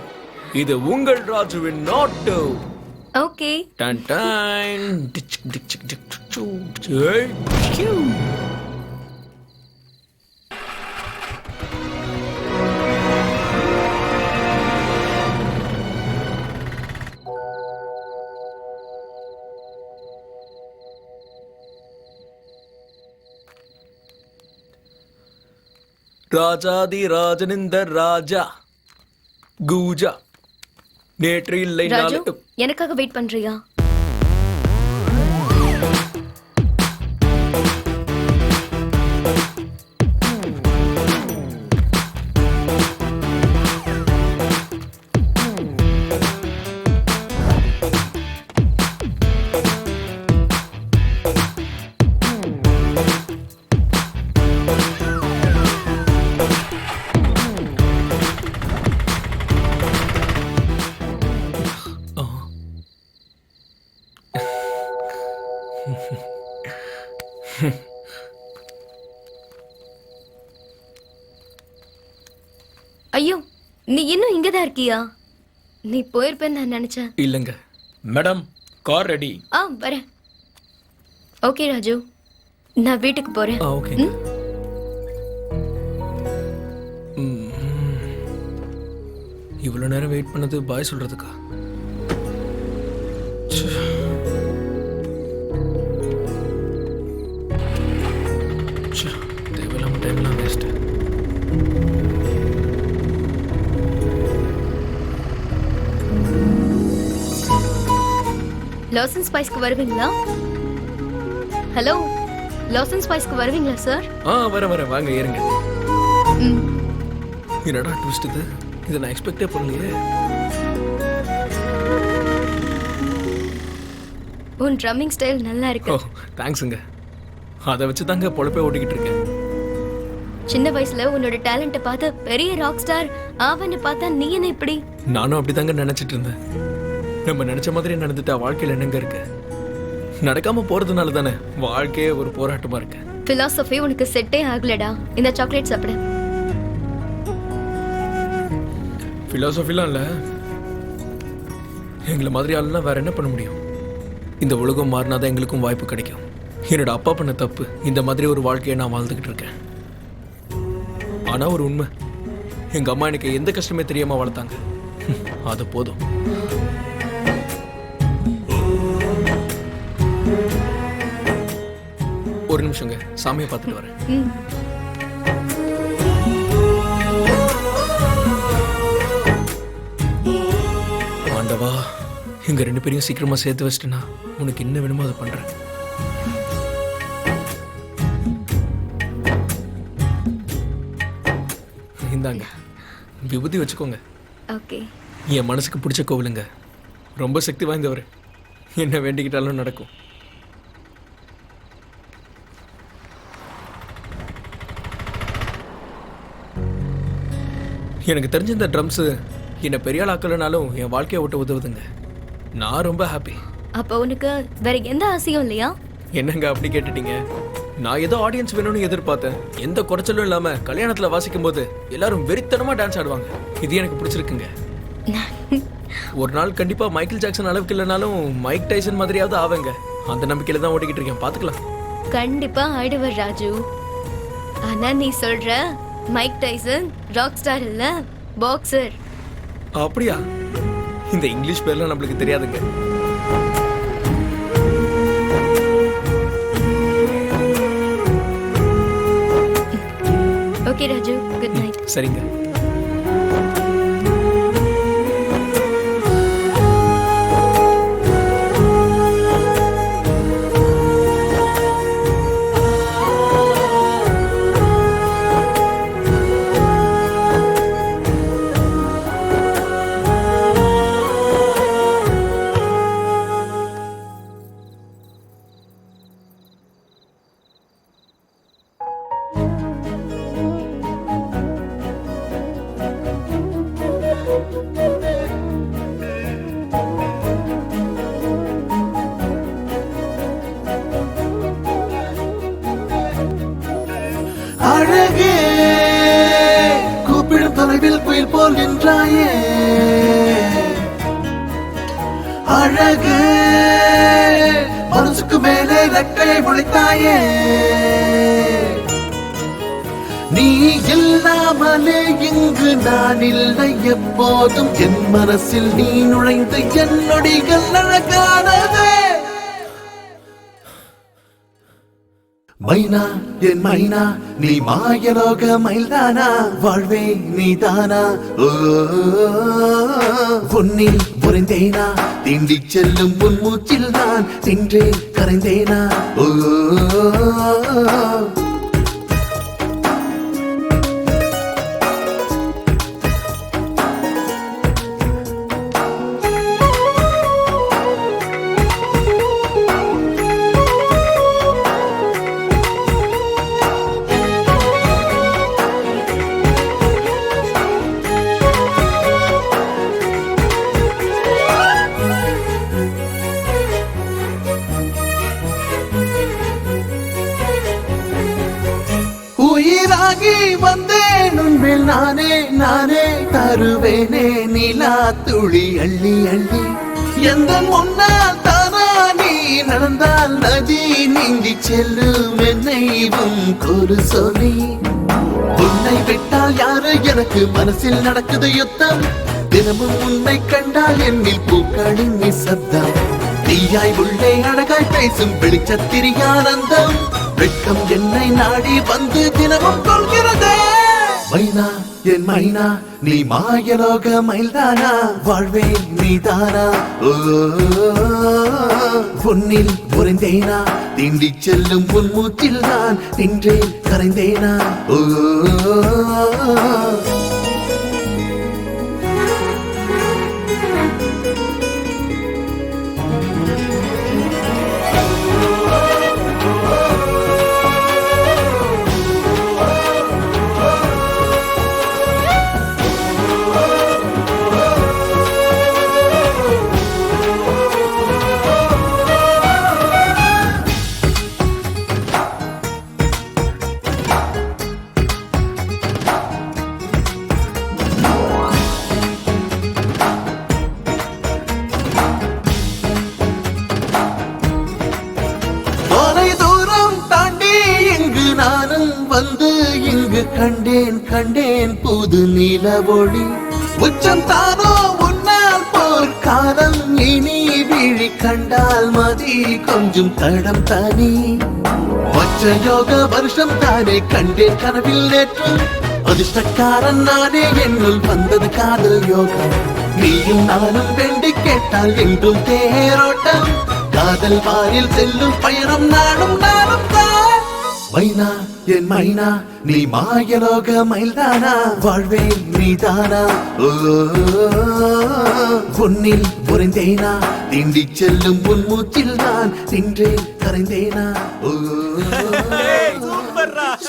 இது உங்கள் ராஜுவின் நாட்டு. Okay. Done done, ditch ditch ditch ditch சு, ஏய், கியூ. ராஜாதி ராஜனிந்த ராஜா கூஜா நேற்று இல்லை ராஜு நாளை. எனக்காக வெயிட் பண்றியா? ஐயோ, நீ இன்னும் இங்கதான் இருக்கியா? நீ போயிருப்பேன்னு நான் நினைச்சேன். இல்லைங்க. Madam car ready. வரேன். ஓகே ராஜு, நான் வீட்டுக்கு போறேன். ஓகே. இவ்வளவு நேரம் வெயிட் பண்ணது பாய் சொல்றதுக்கா? தேவையில்லாம டைம்லாம் வேஸ்ட். லாசன் ஸ்பைஸ்க்கு வருவீங்களா? ஹலோ, லாசன் ஸ்பைஸ்க்கு வருவீங்களா சார்? வர வாங்க ஏறுங்க. என்னடா ட்விஸ்ட் இது? இதை நான் எக்ஸ்பெக்டே பண்ணலையே. உன் ட்ரம்மிங் ஸ்டைல் நல்லா இருக்கு. தேங்க்ஸுங்க. அதை வச்சு தாங்க பொழப்பே ஓட்டிக்கிட்டு இருக்கேன். சின்ன வயசுல உன்னோட டேலண்ட்டை பார்த்து பெரிய ராக் ஸ்டார் ஆவன்னு பார்த்தா நீ என்ன இப்படி? நானும் அப்படிதாங்க நினைச்சிட்டு இருந்தேன். நம்ம நினைச்ச மாதிரி நடந்துட்டா வாழ்க்கையில் என்னங்க இருக்கு? நடக்காம போறதுனால தானே வாழ்க்கையே ஒரு போராட்டமா இருக்கு. பிலாசபி உனக்கு செட்டே ஆகலடா. இந்த சாக்லேட் சாப்பிடு. பிலாசபிலாம் இல்ல. எங்களை மாதிரி ஆளுனா வேற என்ன பண்ண முடியும்? இந்த உலகம் மாறினாதான் எங்களுக்கும் வாய்ப்பு கிடைக்கும். என்னோட அப்பா பண்ண தப்பு. இந்த மாதிரி ஒரு வாழ்க்கையை நான் வாழ்ந்துகிட்டு இருக்கேன். ஆனா ஒரு உண்மை, எங்க அம்மா எனக்கு எந்த கஷ்டமே தெரியாம வளர்த்தாங்க. அது போதும். ஒரு நிமிஷங்க, சாமியை பார்த்துட்டு வரேன். ஆண்டவா, எங்க ரெண்டு பேரையும் சீக்கிரமா சேர்த்து வச்சிட்டேன்னா உனக்கு என்ன வேணுமோ அதை பண்றேன். இந்தாங்க, விபூதி வச்சுக்கோங்க. ஓகே. என் மனசுக்கு பிடிச்ச கோவிலுங்க. ரொம்ப சக்தி வாய்ந்தவர். என்ன வேண்டிக்கிட்டாலும் நடக்கும். எனக்கு தெரிஞ்ச இந்த ட்ரம்ஸ் என்னை பெரிய ஆள் ஆக்கலனாலும் என் வாழ்க்கையை ஓட்ட உதவுதுங்க. நான் ரொம்ப ஹாப்பி. அப்போ உனக்கு வேற எந்த ஆசையும் இல்லையா? என்னங்க அப்படி கேட்டுட்டீங்க? நான் ஏதோ ஆடியன்ஸ் வேணும்னு எதிர்பார்த்தேன். எந்த குறைச்சலும் இல்லாம கல்யாணத்துல வாசிக்கும் போது எல்லாரும் வெறித்தனமா டான்ஸ் ஆடுவாங்க. இது எனக்கு பிடிச்சிருக்குங்க. ஒரு நாள் கண்டிப்பா மைக்கேல் ஜாக்சன் அளவுக்கு இல்லைனாலும் மைக் டைசன் மாதிரியாவது ஆவேங்க. அந்த நம்பிக்கையில தான் ஓட்டிக்கிட்டு இருக்கேன். பாத்துக்கலாம். கண்டிப்பா ஆயிடுவர் ராஜு. ஆனா நீ சொல்ற மைக் டைசன் ராக் ஸ்டார் இல்ல, பாக்ஸர். அப்படியா? இந்த இங்கிலீஷ் பேர்லாம் நம்மளுக்கு தெரியாதுங்க. Okay Raju, good night. சரிங்க. போல் என்றாயே அழகு மனசுக்கு மேலே ரெக்கையை முளைத்தாயே நீ இல்லாமலே இங்கு நான் இல்லை எப்போதும் என் மனசில் நீ நுழைந்து என் நொடிகள் அழகானதே மைனா என் மைனா நீ மாயலோக மயில்தானா வாழ்வே நீதானா உன்னில் உறைந்தேனா தீண்டி செல்லும் உன் மூச்சில் நான் நின்றே கரைந்தேனா உயிராகி வந்தேன் உன்மேல் நானே நானே தருவேனே நிலா துளி அள்ளி அள்ளி எந்த முன்னால் தானா நீ நடந்தால் நதி நீந்தி செல்லும் என்னைவும் ஒரு சொல்லி உன்னை விட்டால் யாரு எனக்கு மனசில் நடக்குது யுத்தம் தினமும் உன்னை கண்டால் என்னில் பூக்களின் நிசப்தம் தீயாய் உள்ளே அழகாய் பேசும் வெளிச்சத்திரி ஆனந்தம் வெட்கம் என்னை நாடி வந்து தினமும் கொள்கிறதே மைனா என் மைனா நீ மாயலோக மயில்தானா வாழ்வே நீதானா உன்னில் உறைந்தேனா தீண்டி செல்லும் உன் மூச்சில் நான் நின்றே கரைந்தேனா வந்து இங்கு கண்டேன் கண்டேன் புது நிலவொளி உச்சம் தானோ உன்னால் போர்க்காலம் இனி விழி கண்டால் மதி கொஞ்சம் தடம் தனி வச்ச யோக வருஷம் தானே கண்டேன் கனவில் நேற்று அதிர்ஷ்டக்காரன் நானே என்னுள் வந்தது காதல் யோகம் நீயும் நானும் வேண்டி கேட்டால் என்றும் தேரோட்டம் காதல் வாரில் செல்லும் பயணம் நானும் நானும் தான் மைனா என் மைனா நீ மாயலோக மயில்தானா வாழ்வே நீதானா உன்னில் உறைந்தேனா தீண்டி செல்லும் உன் மூச்சில் நான் நின்றே கரைந்தேனா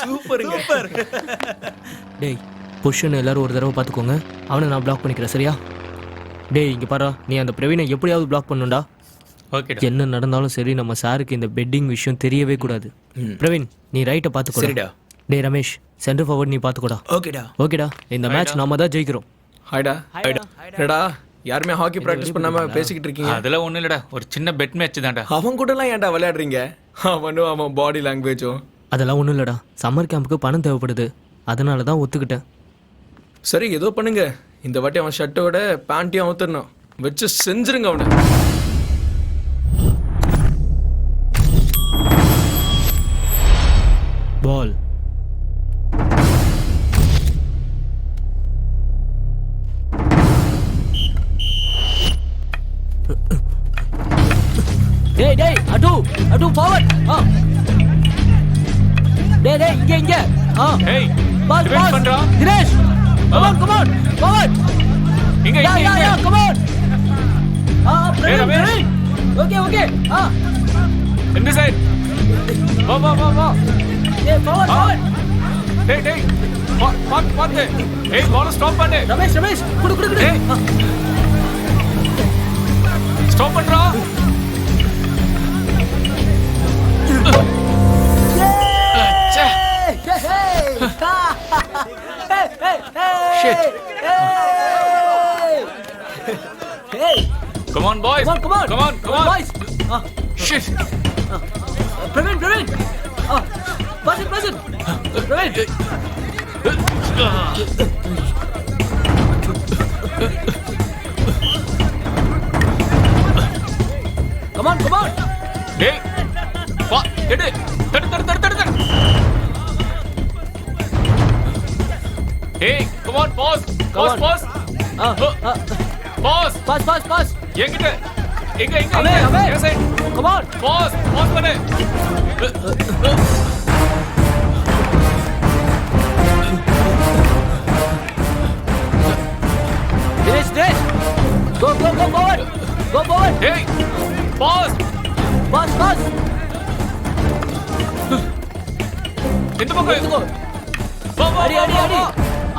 சூப்பர் டேய் பொஷன் எல்லாரும் ஒரு தடவை பார்த்துக்கோங்க அவனை நான் பிளாக் பண்ணிக்கிறேன் சரியா டேய் இங்க பாரு நீ அந்த பிரவீனை எப்படியாவது பிளாக் பண்ணுண்டா ஓகே என்ன நடந்தாலும் சரி நம்ம சாருக்கு இந்த பெட்டிங் விஷயம் தெரியவே கூடாது பிரவீன் நீ ரைட்டை பார்த்துக்கோ சரிடா. டேய் ரமேஷ் சென்டர் ஃபார்வர்ட் நீ பார்த்துக்கோடா ஓகேடா. ஓகேடா இந்த மேட்ச் நாம தான் ஜெயிக்கிறோம் ஹாய்டா என்னடா யாருமே ஹாக்கி பிராக்டிஸ் பண்ணாம பேசிக்கிட்டு இருக்கீங்க அதெல்லாம் ஒண்ணும் இல்லடா ஒரு சின்ன பெட் மேட்ச் தான்டா அவன் கூட எல்லாம் ஏன்டா விளையாடுறீங்க அவனும் அவன் பாடி லாங்குவேஜும் அதெல்லாம் ஒன்றும் இல்லடா சம்மர் கேம்புக்கு பணம் தேவைப்படுது அதனால தான் ஒத்துக்கிட்டேன் சரி ஏதோ பண்ணுங்க இந்த வாட்டி அவன் ஷர்ட்டோட பேண்ட்டையும் அவுத்துடணும் வச்சு செஞ்சிருங்க அவனை பால் டேய் டேய் அடு ஃபார்வர்ட் டேய் இங்க ஏய் பால் டிஃபென்ஸ் பண்றா தினேஷ் கம் ஆன் ஃபார்வர்ட் இங்க கம் ஆன் ரமேஷ் ஓகே இந்த சைடு வா டேய் ஃபார்வர்ட் டேய் பாத்து ஏய் பால் ஸ்டாப் பண்ணு ரமேஷ் குடு ஏய் ஸ்டாப் பண்றா Shit. Come on, boys. Come on. boys. Shit. Praveen. Pass it. Praveen. Come on. Hey. எடு. தடு. Hey, come on, pause. Pause. Pause. என்கிட்ட. எங்க. அவே. என் side. Come on. Pause பண்ணு. Dinesh. Go forward. Hey, pause. Pass. இந்த பக்கம் எடுத்துக்கோ. வா. அடி.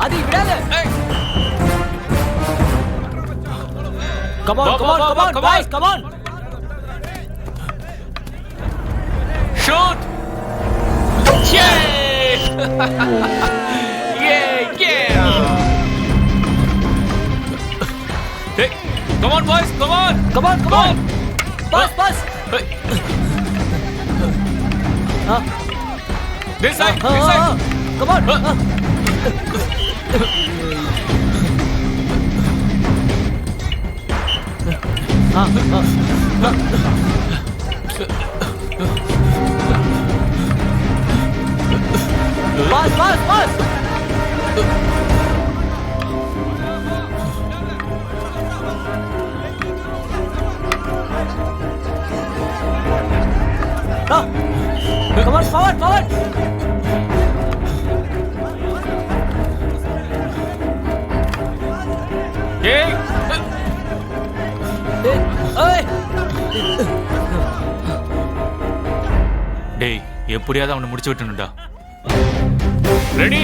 அடி விடாத. Hey. Come on, boys. Come on. Shoot. Yay. Yeah. Hey, come on, boys. Come on. Pass. Hey. This side. Come on. Pass. Come on, forward. Hey. Hey. டேய், எப்படியாவது அவனை முடிச்சு விட்டணும்டா. ரெடி?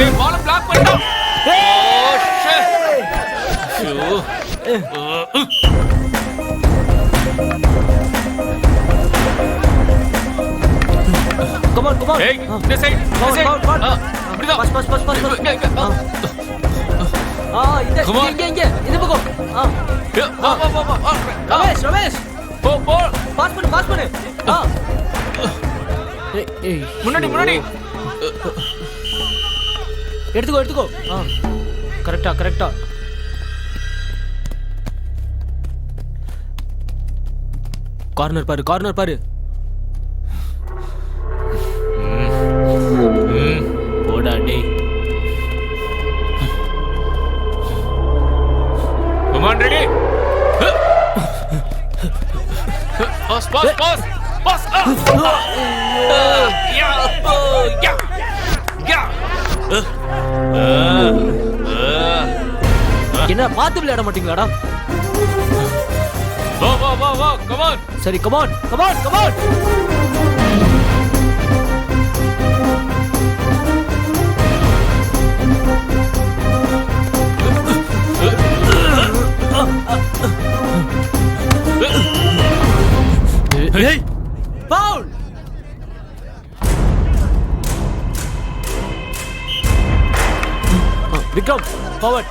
ஏய், பால பிளாக் பண்ணிட்டா. Oh shit. ஐயோ. Come on. Hey, this side. அப்படிதான். Pass. Come on. இந்த பக்கம். வா. ரமேஷ். போ. பாஸ் பண்ணு. முன்னாடி. எடுத்துக்கோ. கரெக்டா. கார்னர் பாரு. போடா டேய். Come on, ready? Pass. என்ன பார்த்து விளையாட மாட்டீங்களாடா? வா. Come on. சரி, come on. Hey. Foul. Vikram, forward.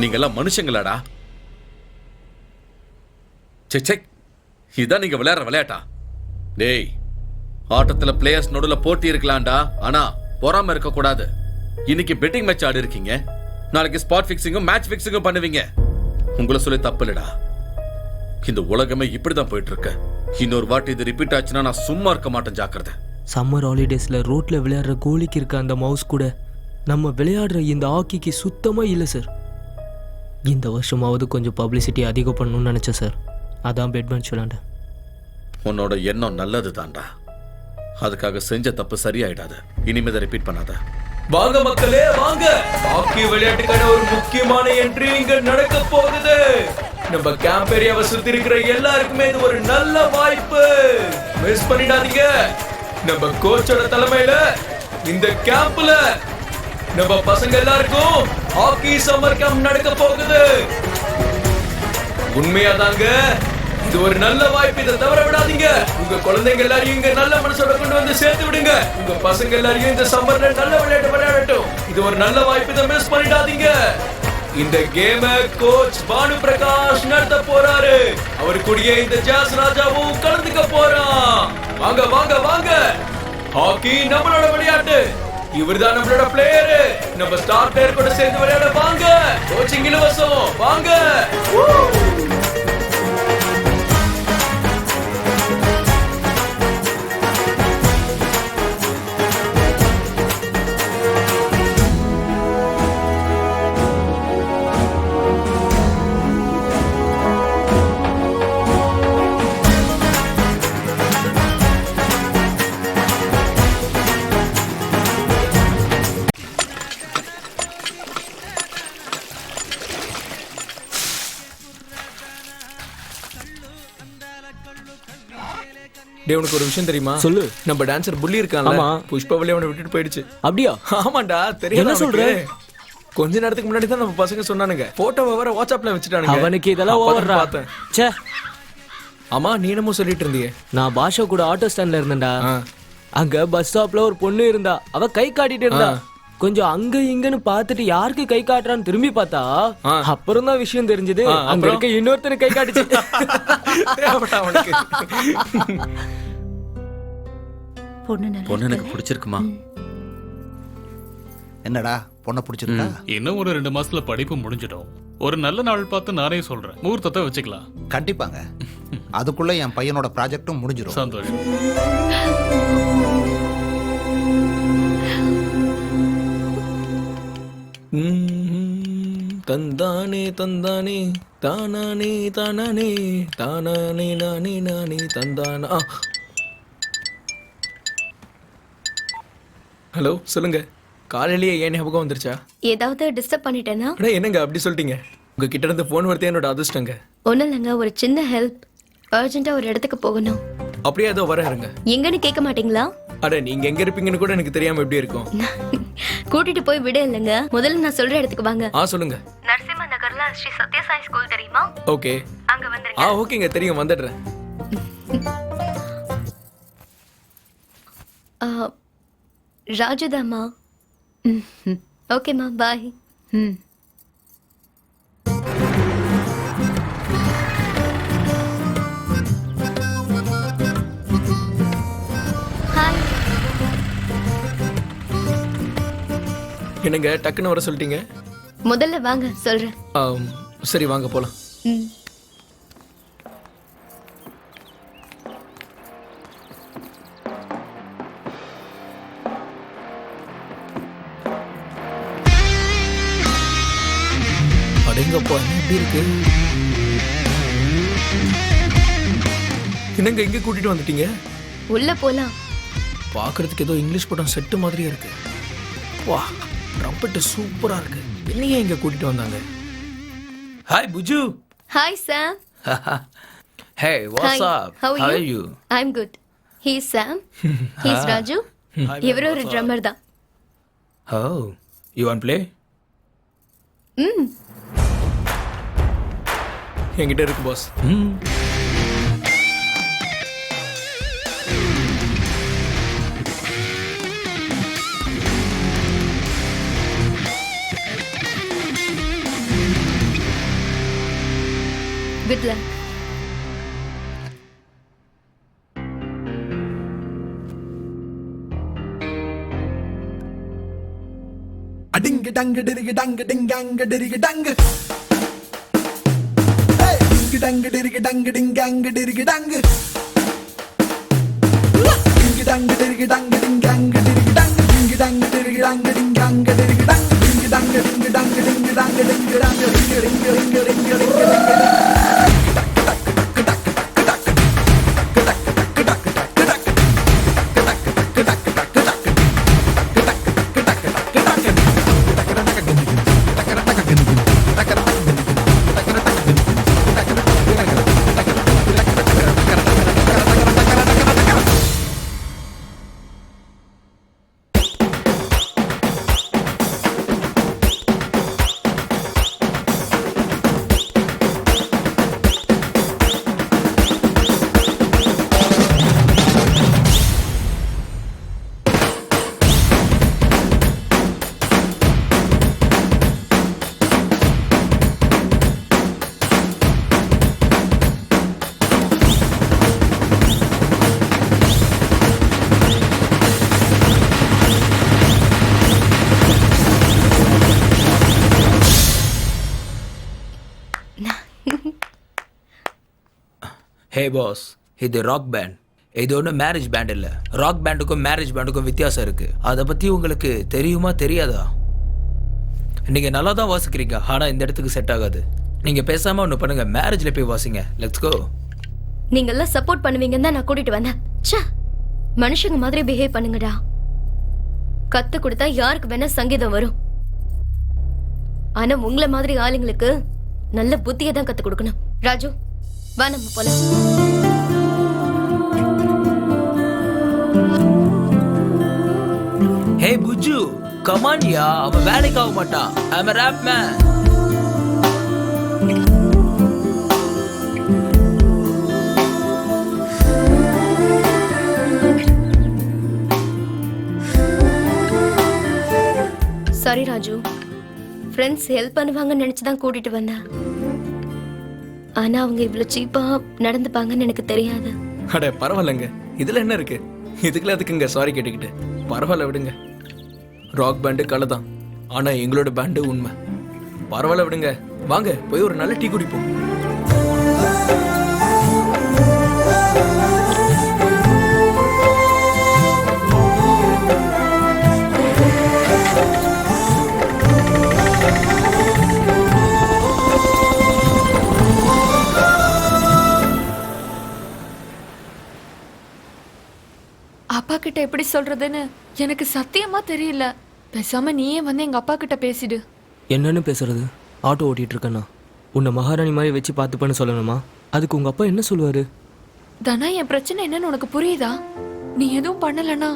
நீங்க எல்லாம் மனுஷங்களாடா? சே, இதான் நீங்க விளையாடுற விளையாட்டா? டேய், ஆட்டத்துல பிளேயர்ஸ் நடுவுல போட்டி இருக்கலாம்டா, ஆனா பொறாம இருக்க கூடாது. இன்னைக்கு பெட்டிங் மேட்ச் ஆடி இருக்கீங்க, நாளைக்கு ஸ்பாட் ஃபிக்ஸிங்கும் மேட்ச் ஃபிக்ஸிங்கும் பண்ணுவீங்க. உங்களை சொல்லி தப்பு இல்லடா. இந்த உலகமே இப்படிதான் போயிட்டு இருக்கு. இன்னொரு வாட்டி இது ரிப்பீட் ஆச்சுன்னா நான் சும்மா இருக்க மாட்டேன், ஜாக்கிரதை. சம்மர் ஹாலிடேஸ்ல ரோட்ல விளையாடுற கோலிக்கு இருக்க அந்த மவுஸ் கூட நம்ம விளையாடுற இந்த ஹாக்கிக்கு சுத்தமா இல்லை சார். இந்த வருஷமாவது கொஞ்சம் பப்ளிசிட்டி அதிகம் பண்ணணும்னு நினைச்சேன் சார். அதான் பெட் மேட்ச் விளையாண்டேன். உன்னோட எண்ணம் நல்லது தான்டா, அதுக்காக செஞ்ச தப்பு சரியாயிடாது. இனிமே ரிப்பீட் பண்ணாத. வாங்க மக்களே வாங்க, ஹாக்கி விளையாட்டுக்கான ஒரு முக்கியமான என்ட்ரி இங்க நடக்க போகுது. நம்ம கேம்ப் ஏரியாவை சுத்தி இருக்கிற எல்லாருக்குமே இது ஒரு நல்ல வாய்ப்பு, மிஸ் பண்ணிடாதீங்க. நம்ம கோச்சோட தலைமையில இந்த கேம்ப்ல நம்ம பசங்க எல்லாருக்கும் ஹாக்கி சம்மர் கேம்ப் நடக்க போகுது. உண்மையாதாங்க, இது ஒரு நல்ல வாய்ப்பு, இதை தவற விடாதீங்க. உங்க குழந்தைங்க எல்லாரையும் இங்க நல்ல மனசோட கொண்டு வந்து சேர்த்து விடுங்க. உங்க பசங்க எல்லாரையும் இந்த சம்மர்ல நல்ல விளையாட்டு விளையாடட்டும். இது ஒரு நல்ல வாய்ப்பு, இதை மிஸ் பண்ணிடாதீங்க. இந்த கேம கோச் பானு பிரகாஷ் நடத்த போறாரு. அவர் கூடயே இந்த ஜாஸ் ராஜாவும் கலந்துக்க போறான். வாங்க வாங்க வாங்க, ஹாக்கி நம்மளோட விளையாட்டு. இவர்தான் நம்மளோட பிளேயர். நம்ம ஸ்டார் பிளேயர் கூட சேர்ந்து விளையாட வாங்க. கோச்சிங் இலவசம், வாங்க. டேய், உனக்கு ஒரு விஷயம் தெரியுமா? சொல்லு. நம்ம டான்சர் புள்ளி இருக்கான்ல, ஆமா. புஷ்பவலி அவனை விட்டுட்டு போயிடுச்சு. அப்படியா? ஆமாண்டா, தெரியும். என்ன சொல்ற? கொஞ்ச நேரத்துக்கு முன்னாடி தான் நம்ம பசங்க சொன்னானுங்க. போட்டோவை வேற வாட்ஸ்அப்ல வச்சுட்டானுங்க. அவனுக்கு இதெல்லாம் ஓவர்ரா. பார்த்தேன். ச்சே. ஆமா, நீ என்னமோ சொல்லிட்டு இருந்தியே. நான் பாஷா கூட ஆட்டோ ஸ்டாண்ட்ல இருந்தேன்டா. அங்க பஸ் ஸ்டாப்ல ஒரு பொண்ணு இருந்தா. அவ கை காட்டிட்டு இருந்தா. கொஞ்சம் அங்க இங்கன்னு பார்த்துட்டு யாருக்கு கை காட்டுறான்னு திரும்பி பார்த்தா அப்புறம் தான் விஷயம் தெரிஞ்சது. அங்க இருக்க இன்னொருத்தனை கை காட்டுச்சு. பொண்ணு எனக்கு பிடிச்சிருக்குமா? என்னடா பொண்ணை பிடிச்சிருக்கா? இன்னும் ஒரு 2 மாசத்துல படிப்பு முடிஞ்சிடும். ஒரு நல்ல நாள் பார்த்து நானே சொல்றேன், முகூர்த்தத்தை வச்சுக்கலாம். கண்டிப்பாங்க. அதுக்குள்ள என் பையனோட ப்ராஜெக்டும் முடிஞ்சிடும். சந்தோஷம். தந்தானே தந்தானே தானானே தானானே தானானே நானே நானே தந்தானா. ஹலோ, சொல்லுங்க. காலையிலேயே ஏன் ஞாபகம் வந்துருச்சா? ஏதாவது டிஸ்டர்ப் பண்ணிட்டேனா? அட என்னங்க அப்படி சொல்லிட்டீங்க? உங்க கிட்ட இருந்து போன் வரதே என்னோட அதிர்ஷ்டங்க. ஒண்ணும் இல்லைங்க, ஒரு சின்ன ஹெல்ப். அர்ஜென்ட்டா ஒரு இடத்துக்கு போகணும். அப்படியே ஏதோ வர இருங்க. எங்கன்னு கேட்க மாட்டீங்களா? அட நீங்க எங்க இருப்பீங்கன்னு கூட எனக்கு தெரியாம எப்படி இருக்கும்? கூட்டிட்டு போய் விட இல்லைங்க, முதல்ல நான் சொல்ற இடத்துக்கு வாங்க. சொல்லுங்க. நரசிம்ம நகர்ல ஸ்ரீ சத்யசாய் ஸ்கூல் தெரியுமா? ஓகே. அங்க வந்துருங்க. ஓகேங்க, தெரியும், வந்துடுறேன். ராஜுதாமா. ஓகேம்மா, பாய். ஹாய். என்னங்க டக்குன்னு வர சொல்லிட்டீங்க? முதல்ல வாங்க, சொல்றேன். சரி, வாங்க போலாம். அடேங்கப்பா, எப்படி இருக்கு? என்னங்க இங்க கூட்டிட்டு வந்துட்டீங்க? உள்ள போலாம். பாக்குறதுக்கு ஏதோ இங்கிலீஷ் படம் செட்டு மாதிரியே இருக்கு. வா, ட்ரம்பெட் சூப்பரா இருக்கு. என்னையே இங்க கூட்டிட்டு வந்தாங்க? Hi Puju. Hi Sam. Hey, what's up? How are you? I'm good. He's Sam. He's Raju. இவரு ஒரு drummer தான். Oh, you want play? என்கிட்ட இருக்கு பாஸ். Good luck. அடிங்க டங்க டிரிக டங்க டிங்காங்க டிரிக டங்க டிங்க டங்க டிரிக டங்க டிங்காங்க டிரிக டங்க டிங்க டங்க டிரிக டங்க டிங்காங்க டிரிக டங்க டிங்க டங்க டிரிக டங்க டிங்காங்க டிரிக டங்க டிங்க டங்க டிங்க டங்க டிங்க டங்க டிங்க டங்க டிங்க டிங்க டிங்க டிங்க டிங்க ஹே பாஸ், இது ராக் பேண்ட். இது ஒன்றும் மேரேஜ் பேண்ட் இல்லை. ராக் பேண்டுக்கும் மேரேஜ் பேண்டுக்கும் வித்தியாசம் இருக்கு. அதை பற்றி உங்களுக்கு தெரியுமா தெரியாதா? நீங்கள் நல்லா தான் வாசிக்கிறீங்க, ஆனால் இந்த இடத்துக்கு செட் ஆகாது. நீங்கள் பேசாமல் ஒன்று பண்ணுங்க, மேரேஜில் போய் வாசிங்க. Let's go. நீங்கெல்லாம் சப்போர்ட் பண்ணுவீங்கன்னு தான் நான் கூட்டிட்டு வந்தேன். ச்சே, மனுஷங்க மாதிரி பிஹேவ் பண்ணுங்கடா. கத்து கொடுத்தா யாருக்கு வேணா சங்கீதம் வரும். ஆனா உங்களை மாதிரி ஆளுங்களுக்கு நல்ல புத்தியை தான் கத்து கொடுக்கணும். ராஜு, வா நம்ம போலாம். ஹே புஜு, கமான்யா, அவன் வேலைக்கு ஆக மாட்டான். I'm a rap man. Sorry Raju, friends help பண்ணுவாங்கன்னு நினைச்சு தான் கூட்டிட்டு வந்தேன். ஆனா அவங்க இவ்வளவு சீப்பா நடந்துப்பாங்கன்னு எனக்கு தெரியாது. அட பரவாயில்லைங்க, இதுல என்ன இருக்கு? இதுக்குள்ள அதுக்குங்க சாரி கேட்டுக்கிட்டு. பரவாயில்ல விடுங்க. ராக் பேண்டு கலை தான், ஆனா எங்களோட பேண்டு உண்மை. பரவாயில்ல விடுங்க, வாங்க போய் ஒரு நல்ல டீ குடிப்போம். அப்பா கிட்ட எப்படி சொல்றதுன்னு எனக்கு சத்தியமா தெரியல. பேசாம நீயே வந்து எங்க அப்பா கிட்ட பேசிடு. என்னன்னு பேசுறது? ஆட்டோ ஓட்டிட்டு இருக்கேன்னா உன்னை மகாராணி மாதிரி வச்சு பார்த்துப்பேன்னு சொல்லணுமா? அதுக்கு உங்க அப்பா என்ன சொல்லுவாரு? தனா, என் பிரச்சனை என்னன்னு உனக்கு புரியுதா? நீ எதுவும் பண்ணலனா,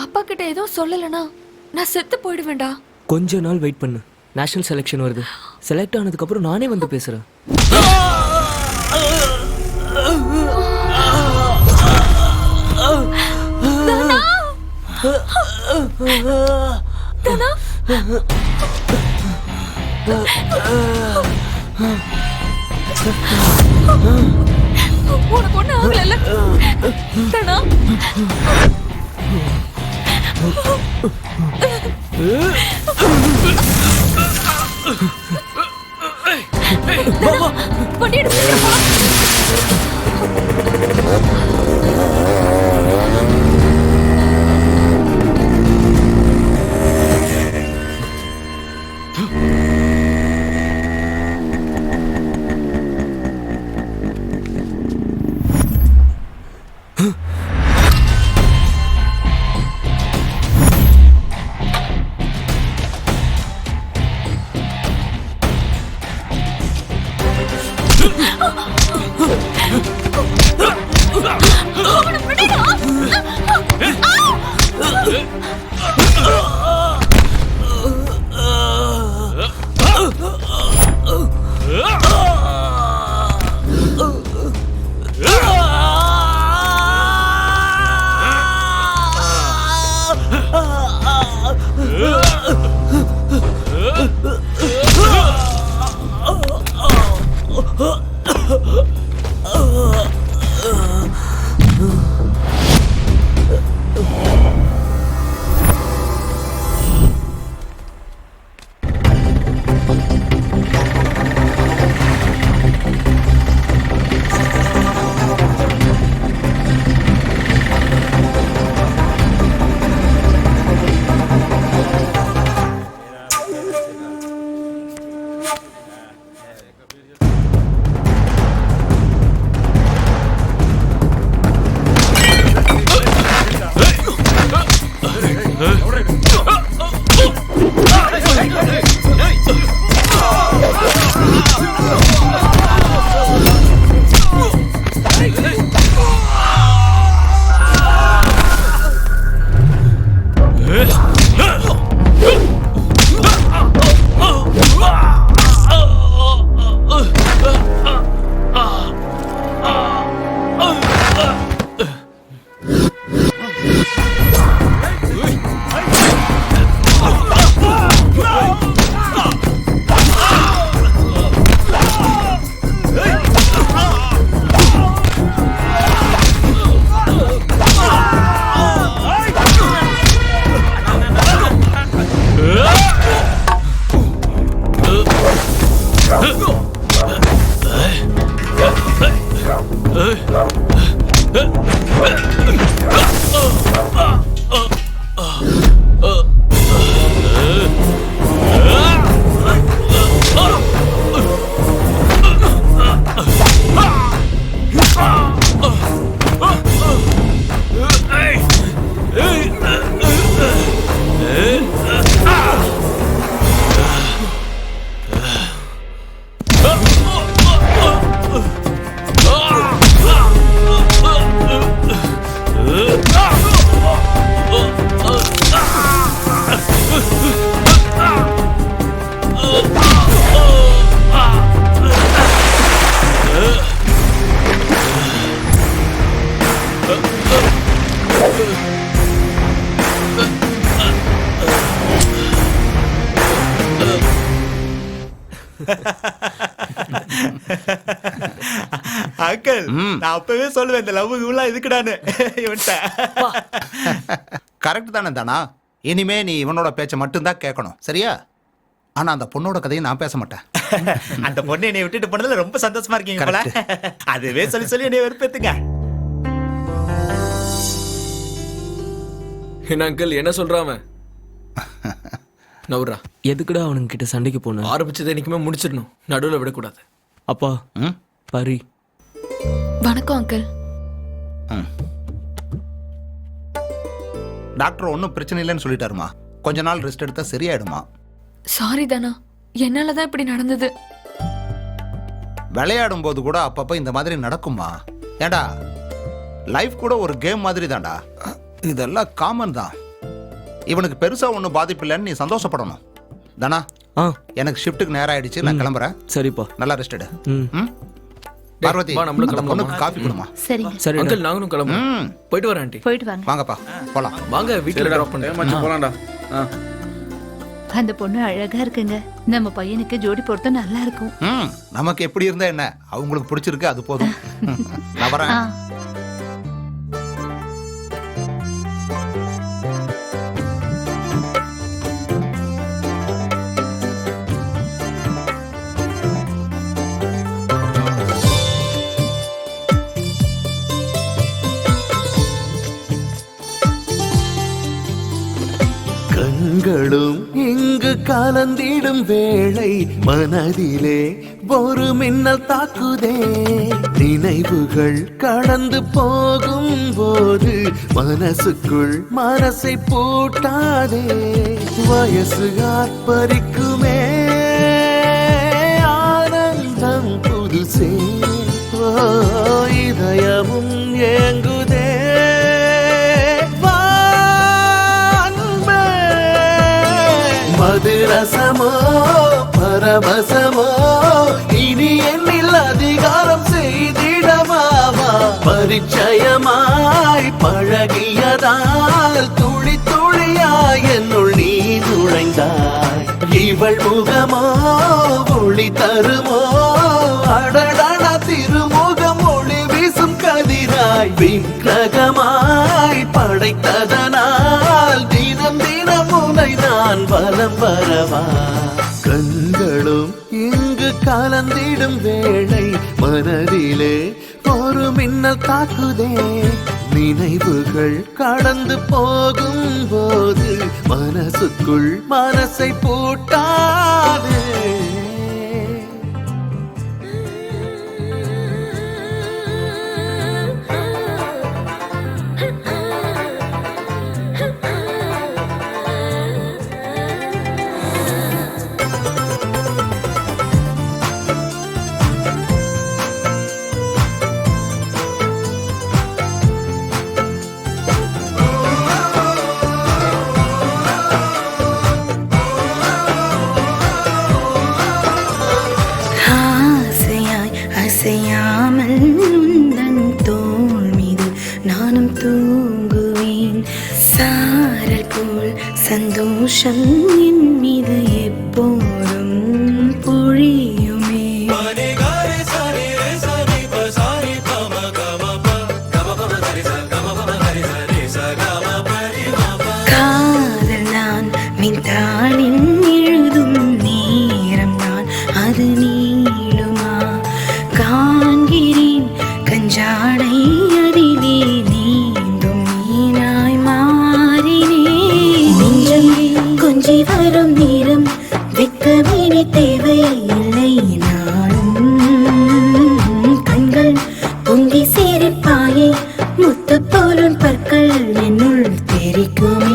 அப்பா கிட்ட எதுவும் சொல்லலனா நான் செத்து போயிடுவேன்டா. கொஞ்ச நாள் வெயிட் பண்ணு. நேஷனல் செலெக்ஷன் வருது. செலக்ட் ஆனதுக்கு அப்புறம் நானே வந்து பேசுறேன். தனா, உனக்கு ஒண்ணு ஆகல தனா? வண்டி எடுத்து அங்கிள் நான் அப்பவே சொல்லுவேன் இந்த லவ் இவ்வளவு இதுக்குடான்னு இவன்ட்ட. கரெக்ட் தானே தானா? இனிமே நீ இவனோட பேச்சை மட்டும்தான் கேட்கணும், சரியா? ஆனா அந்த பொண்ணோட கதையை நான் பேச மாட்டேன். அந்த பொண்ணு என்னை விட்டுட்டு போனதுல ரொம்ப சந்தோஷமா இருக்கீங்க போல. அதுவே சொல்லி சொல்லி என்னை வெறுப்பேத்துங்க. என்ன அங்கிள் என்ன சொல்றான் நவுரா? எதுக்குடா அவனுங்க கிட்ட சண்டைக்கு போன? ஆரம்பிச்சதை என்னைக்குமே முடிச்சிடணும், நடுவில் விடக்கூடாது. அப்பா பரி. வணக்கம் அங்கிள். டாக்டர் ஒன்றும் பிரச்சனை இல்லைன்னு சொல்லிட்டாருமா. கொஞ்ச நாள் ரெஸ்ட் எடுத்தா சரியாயிடுமா. சாரி தானா, என்னாலதான் இப்படி நடந்தது. விளையாடும் போது கூட அப்பப்ப இந்த மாதிரி நடக்குமா? ஏண்டா லைஃப் கூட ஒரு கேம் மாதிரி தான்டா. இதெல்லாம் காமன் தான். இவனுக்கு பெருசா ஒன்றும் பாதிப்பு இல்லைன்னு நீ சந்தோஷப்படணும் தானா. எனக்கு ஷிஃப்ட்டுக்கு நேரம் ஆயிடுச்சு, நான் கிளம்புறேன். சரிப்பா, நல்லா ரெஸ்ட் எடு. பார்வதி, அந்த பொண்ணுக்கு காஃபி கொடுமா. சரி அங்கிள் நாங்களும் கிளம்புறோம். போயிட்டு வரேன் ஆண்டி. போயிட்டு வாங்க. வாங்கப்பா போலாம். வாங்க வீட்டுல டிராப் பண்ணேன். போலாம்டா. அந்த பொண்ணு அழகா இருக்குங்க. நம்ம பையனுக்கு ஜோடி பொறுத்த நல்லா இருக்கும். நமக்கு எப்படி இருந்தா என்ன, அவங்களுக்கு பிடிச்சிருக்கு அது போதும். நான் வரேன். கண்களும் இங்கு கலந்திடும் வேளை மனதிலே ஒரு மின்னல் தாக்குதே. நினைவுகள் கடந்து போகும் போது மனசுக்குள் மனசை பூட்டாதே. வயசு ஆர்ப்பரிக்குமே ஆனந்தம் புதுசே. இதயமும் ஏங்குதே. மதுரசமோ பரவசமோ இனி என்னில் அதிகாரம் செய்திடவாவா. பரிச்சயமாய் பழகியதால் துளி துளியாய் என்னுள் நீ நுழைந்தாய். இவள் முகமோ ஒளி தருமோ அடடட திருமுகம் ஒளி வீசும் கதிராய் விக்கிரகமாய் படைத்ததனால் தினம் தினம் உனை நான் வலம் வரவா. கண்களும் இங்கு கலந்திடும் வேளை மனதிலே ஒரு மின்னல் தாக்குதே. நினைவுகள் கடந்து போகும் போது மனசுக்குள் மனசை பூட்டாதே. அசையாமல் உந்தன் தோள் மீது நானும் தூங்குவேன். சாரல் போல் சந்தோஷம் என் மீது எப்போதும் பொழியுமே. காதல் நான் மின்தாளில் எழுதும் நேரம் நான் அது நீளுமா. காண்கிறேன் கஞ்சாடை அதிலே நீந்தும் மீனாய் மாறினேன். நெஞ்சம் கொஞ்சி வரும் நேரம் வெட்கமேனி தேவையில்லை. நானும் கண்கள் பொங்கி சேரிப்பாயே முத்து போலும் பற்கள் என்னுள் தெரிக்குமே.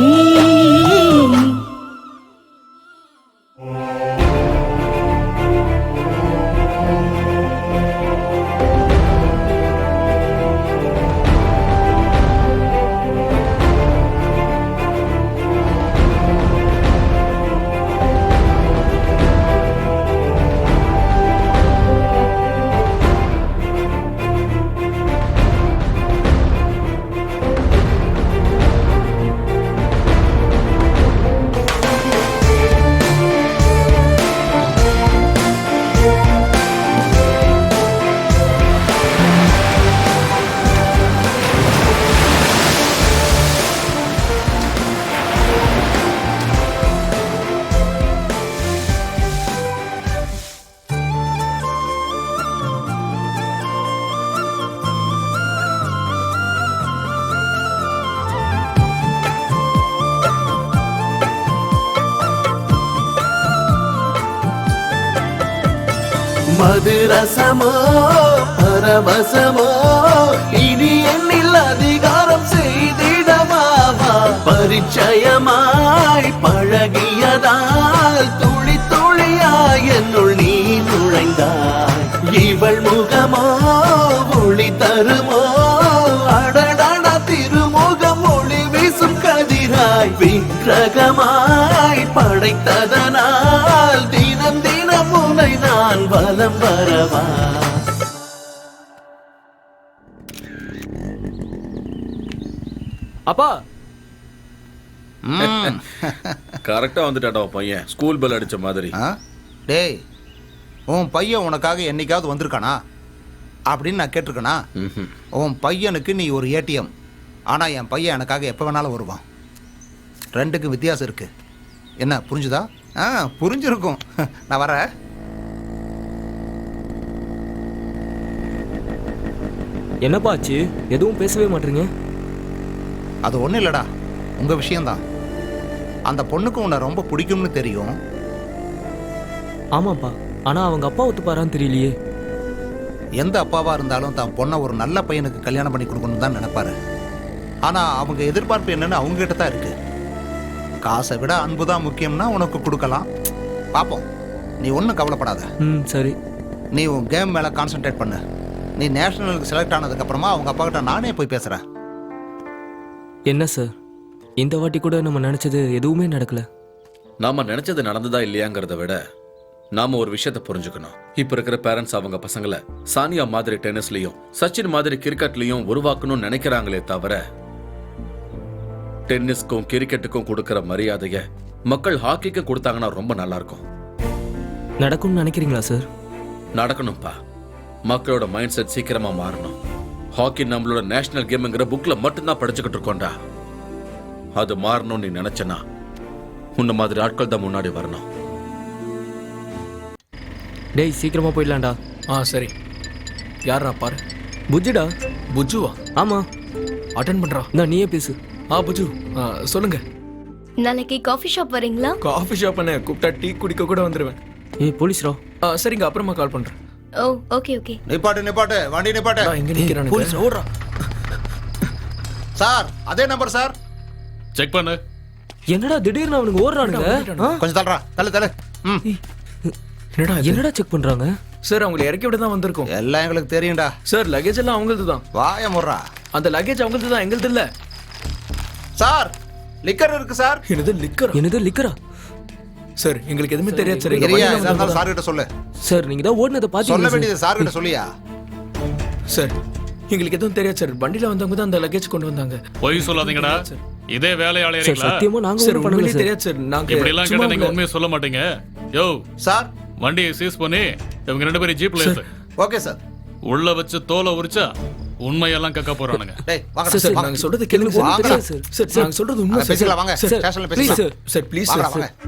மதுரசமோ பரவசமோ இனி என்னில் அதிகாரம் செய்திடவாவா பரிச்சயமாய் பழகியதால் துளி துளியாய் என்னுள் நீ நுழைந்தாய் இவள் முகமோ ஒளி தருமோ அடடட திருமுகம் ஒளி வீசும் கதிராய் விக்கிரகமாய் படைத்ததனால் தினம் தினம் உன்னை நான் வலம் வரவா அப்பா கரெக்டா வந்துட்டாடா பையன் ஸ்கூல் பெல் அடிச்ச மாதிரி. டேய் உன் பையன் உனக்காக என்னைக்காவது வந்திருக்கானா அப்படின்னு நான் கேட்டிருக்கேனா? உன் பையனுக்கு நீ ஒரு ஏடிஎம், ஆனால் என் பையன் எனக்காக எப்போ வேணாலும் வருவான். ரெண்டுக்கும் வித்தியாசம் இருக்கு. என்ன புரிஞ்சுதா? புரிஞ்சிருக்கும். நான் வரேன். என்னப்பா ஆச்சு? எதுவும் பேசவே மாட்டீங்க? அது ஒன்றும் இல்லைடா, உங்கள் விஷயம்தான். அந்த பொண்ணுக்கு உன்னை ரொம்ப பிடிக்கும்னு தெரியும். ஆமாப்பா, ஆனால் அவங்க அப்பா ஒத்துப்பாரான்னு தெரியலையே. எந்த அப்பாவாக இருந்தாலும் தான் பொண்ணை ஒரு நல்ல பையனுக்கு கல்யாணம் பண்ணி கொடுக்கணும்னு தான் நினைப்பாரு. ஆனால் அவங்க எதிர்பார்ப்பு என்னன்னு அவங்ககிட்ட தான் இருக்கு. காசை விட அன்பு தான் முக்கியம்னா உனக்கு கொடுக்கலாம். பார்ப்போம், நீ ஒன்றும் கவலைப்படாத. சரி, நீ உன் கேம் மேலே கான்சென்ட்ரேட் பண்ணு. நீ நேஷனலுக்கு செலக்ட் ஆனதுக்கப்புறமா அவங்க அப்பா கிட்ட நானே போய் பேசுகிறேன். என்ன சார், இந்த வாட்டி கூட நம்ம நினைச்சது எதுவுமே நடக்கல. நாம நினைச்சது நடந்ததா இல்லையாங்கிறத விட நாம ஒரு விஷயத்த புரிஞ்சுக்கணும். இப்ப இருக்கிற பேரண்ட்ஸ் அவங்க பசங்களை சானியா மாதிரி டென்னிஸ்லயும் சச்சின் மாதிரி கிரிக்கெட்லயும் உருவாக்கணும்னு நினைக்கிறாங்களே தவிர டென்னிஸ்க்கும் கிரிக்கெட்டுக்கும் கொடுக்கிற மரியாதைய மக்கள் ஹாக்கிக்கு கொடுத்தாங்கன்னா ரொம்ப நல்லா இருக்கும். நடக்கும்னு நினைக்கிறீங்களா சார்? நடக்கணும்பா. மக்களோட மைண்ட் செட் சீக்கிரமா மாறணும். ஹாக்கி நம்மளோட நேஷனல் கேம்ங்கிற புக்ல மட்டும்தான் படிச்சுக்கிட்டு இருக்கோம்டா. அது மாறணும் நீ நினைச்சனா உன்ன மாதிரி ஆட்கள் தான் முன்னாடி வரணும். டேய் சீக்கிரமா போயிடலாம்டா. சரி. யாரா பாரு. புஜ்ஜுடா. புஜ்ஜுவா? ஆமா, அட்டென்ட் பண்றா. நான் நீயே பேசு. புஜ்ஜு சொல்லுங்க. நாளைக்கு காஃபி ஷாப் வரீங்களா? காஃபி ஷாப் என்ன கூப்பிட்டா டீ குடிக்க கூட வந்துருவேன். போலீஸ்ரா. சரிங்க, அப்புறமா கால் பண்றேன். ஓ ஓகே ஓகே. நிப்பாட்டு வண்டி நிப்பாட்டு. இங்க நிக்கிறானே. போலீஸ் ஓடுறா. சார் அதே நம்பர் சார். செக் பண்ணு. என்னடா திடீர்னு அவனுக்கு ஓடுறானுங்க? கொஞ்சம் தள்ளுறா. தள்ளு. என்னடா செக் பண்றாங்க? சார் அவங்களை இறக்கி விட தான் வந்திருக்கோம். எல்லாம் எங்களுக்கு தெரியும்டா சார். லக்கேஜ் எல்லாம் அவங்களது தான். வாய முறா. அந்த லக்கேஜ் அவங்களது தான், எங்களுது இல்ல. சார் லிக்கர் இருக்கு சார். என்னது லிக்கரா? சார் எங்களுக்கு எதுவுமே தெரியாது சார். சார் கிட்ட சொல்லு. சார் நீங்க தான் ஓடுனதை பாத்தீங்க. சொல்ல வேண்டியது சார் கிட்ட சொல்லியா? சார் எங்களுக்கு எதுவும் தெரியாது சார். வண்டியில வந்தவங்க தான் அந்த லக்கேஜ் கொண்டு வந்தாங்க. போய் சொல்லாதீங்கடா. இதே வேலையாளே இருக்கீங்களா? சத்தியமா நாங்க சார் உண்மையிலே தெரியாது சார். நாங்க இப்படி எல்லாம் கேட்டா நீங்க உண்மையை சொல்ல மாட்டீங்க. யோ சார், வண்டியை சீஸ் பண்ணி இவங்க ரெண்டு பேரும் ஜீப்ல ஏத்து. Okay sir. உள்ள வச்சு தோலை உரிச்சா உண்மையெல்லாம் கக்க போறானுங்க. டேய் வாங்க சார். நாங்க சொல்றது கேளுங்க சார். சார் நாங்க சொல்றது உண்மை. பேசலாம் வாங்க. ஸ்டேஷன்ல பேசலாம். Sir please sir.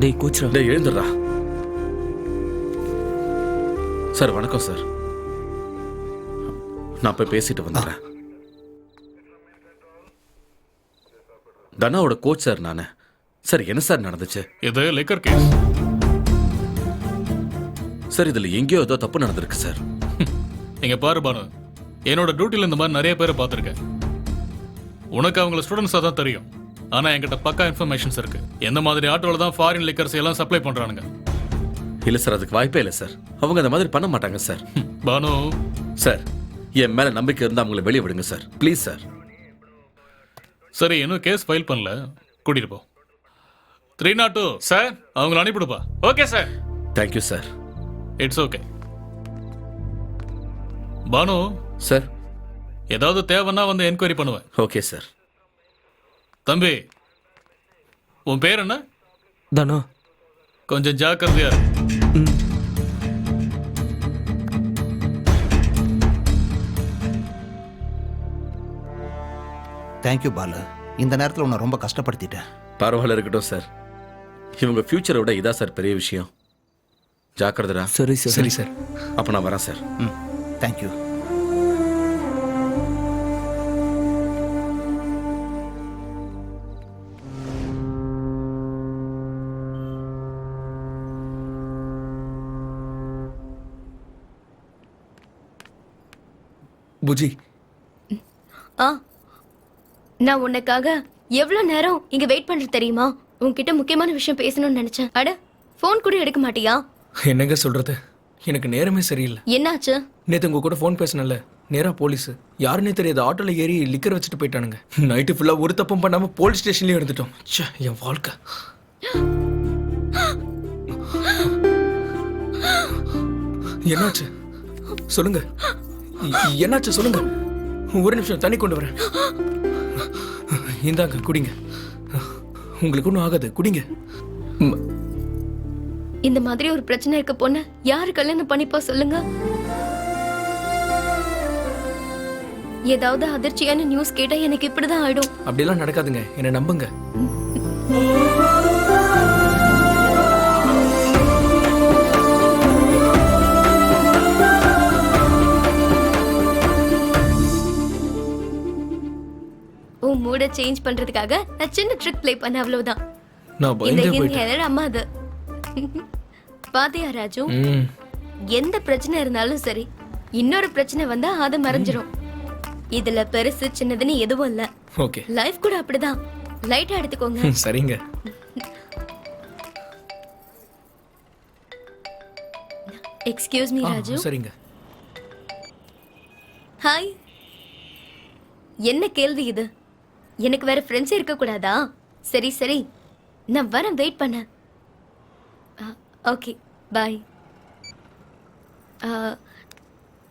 டேய் கோச்ரா. டேய் எழுந்துடா. சார் வணக்கம் சார். நான் போய் பேசிட்டு வந்துடுறேன். தனாவோட கோச் சார் நானு. சார் என்ன சார் நடந்துச்சு? இது லிக்கர் கேஸ். சார் இதுல எங்கேயோ ஏதோ தப்பு நடந்திருக்கு சார். இங்க பாரு பாரு, என்னோட டியூட்டில இந்த மாதிரி நிறைய பேரை பார்த்துருக்கேன். உனக்கு அவங்கள ஸ்டூடெண்ட்ஸா தான் தெரியும். ஆனா என்கிட்ட பக்கா இன்ஃபர்மேஷன்ஸ் இருக்கு. எந்த மாதிரி ஆட்டோல தான் ஃபாரின் லிக்கர்ஸ் எல்லாம் சப்ளை பண்றானுங்க. இல்ல சார், அதுக்கு வாய்ப்பே இல்லை சார். அவங்க அந்த மாதிரி பண்ண மாட்டாங்க சார். பானு சார், என் மேல நம்பிக்கை இருந்தா அவங்கள வெளியே விடுங்க சார், ப்ளீஸ் சார். சரி, இன்னும் கேஸ் ஃபைல் பண்ணல, கூட்டிட்டு போ. 302 சார், அவங்கள அனுப்பிடுப்பா. Okay sir. Thank you sir. It's okay. Banu sir, ஏதாவது தேவைன்னா வந்து என்கொயரி பண்ணுவேன். Okay sir. தம்பி, உன் பேர் என்ன? தானா. கொஞ்சம் ஜாக்கிரதையா இரு. தேங்க்யூ பாலு. இந்த நேரத்தில் உன்னை ரொம்ப கஷ்டப்படுத்திட்டேன். பரவாயில்ல, இருக்கட்டும் சார். இவங்க ஃபியூச்சரை விட இதா சார் பெரிய விஷயம். ஜாக்கிரதா. சரி சார். சரி சார். அப்போ நான் வரேன் சார். தேங்க்யூ. புஜி, ஆ நான் உனக்காக எவ்வளவு நேரம் இங்க வெயிட் பண்றது தெரியுமா? உன்கிட்ட முக்கியமான விஷயம் பேசணும்னு நினைச்சேன். அட ஃபோன் கூட எடுக்க மாட்டியா? என்னங்க சொல்றது, எனக்கு நேரமே சரியில்லை. என்னாச்சு? நேத்து உங்க கூட ஃபோன் பேசினல, நேரா போலீஸ் யாருன்னே தெரியாது ஆட்டோல ஏறி லிக்கர் வச்சுட்டு போயிட்டானுங்க. நைட்டு ஃபுல்லா ஒரு தப்பும் பண்ணாம போலீஸ் ஸ்டேஷன்லயும் இருந்துட்டோம். ச்சே, என் வாழ்க்கை. என்னாச்சு சொல்லுங்க, என்னாச்சு சொல்லுங்க. ஒரு நிமிஷம் தண்ணி கொண்டு வரேன். இந்தாங்க குடிங்க, உங்களுக்கு ஒன்றும் ஆகாது, குடிங்க. இந்த மாதிரி ஒரு பிரச்சனை இருக்க பொண்ணு யாரு கல்யாணம் பண்ணிப்பா சொல்லுங்க? ஏதாவது அதிர்ச்சியான நியூஸ் கேட்டா எனக்கு இப்படிதான் ஆயிடும். அப்படியெல்லாம் நடக்காதுங்க, என்னை நம்புங்க. உன் மூட சேஞ்ச் பண்றதுக்காக நான் சின்ன ட்ரிக் ப்ளே பண்ண, அவ்வளவுதான். நான் இந்த பயந்தே போயிட்டேன். இன்ஹேலர் அம்மா அது. பாத்தியா ராஜு, எந்த பிரச்சனை இருந்தாலும் சரி, இன்னொரு பிரச்சனை வந்தா அது மறைஞ்சிரும். இதுல பெருசு சின்னதுன்னு எதுவும் இல்ல. ஓகே, லைஃப் கூட அப்படிதான். லைட்டா எடுத்துக்கோங்க. சரிங்க. Excuse me Raju. சரிங்க. ஹாய். என்ன கேள்வி இது? எனக்கு வேற ஃப்ரெண்ட்ஸ் இருக்க கூடாதா? சரி சரி, நான் வரேன், வெயிட் பண்ண. Okay bye.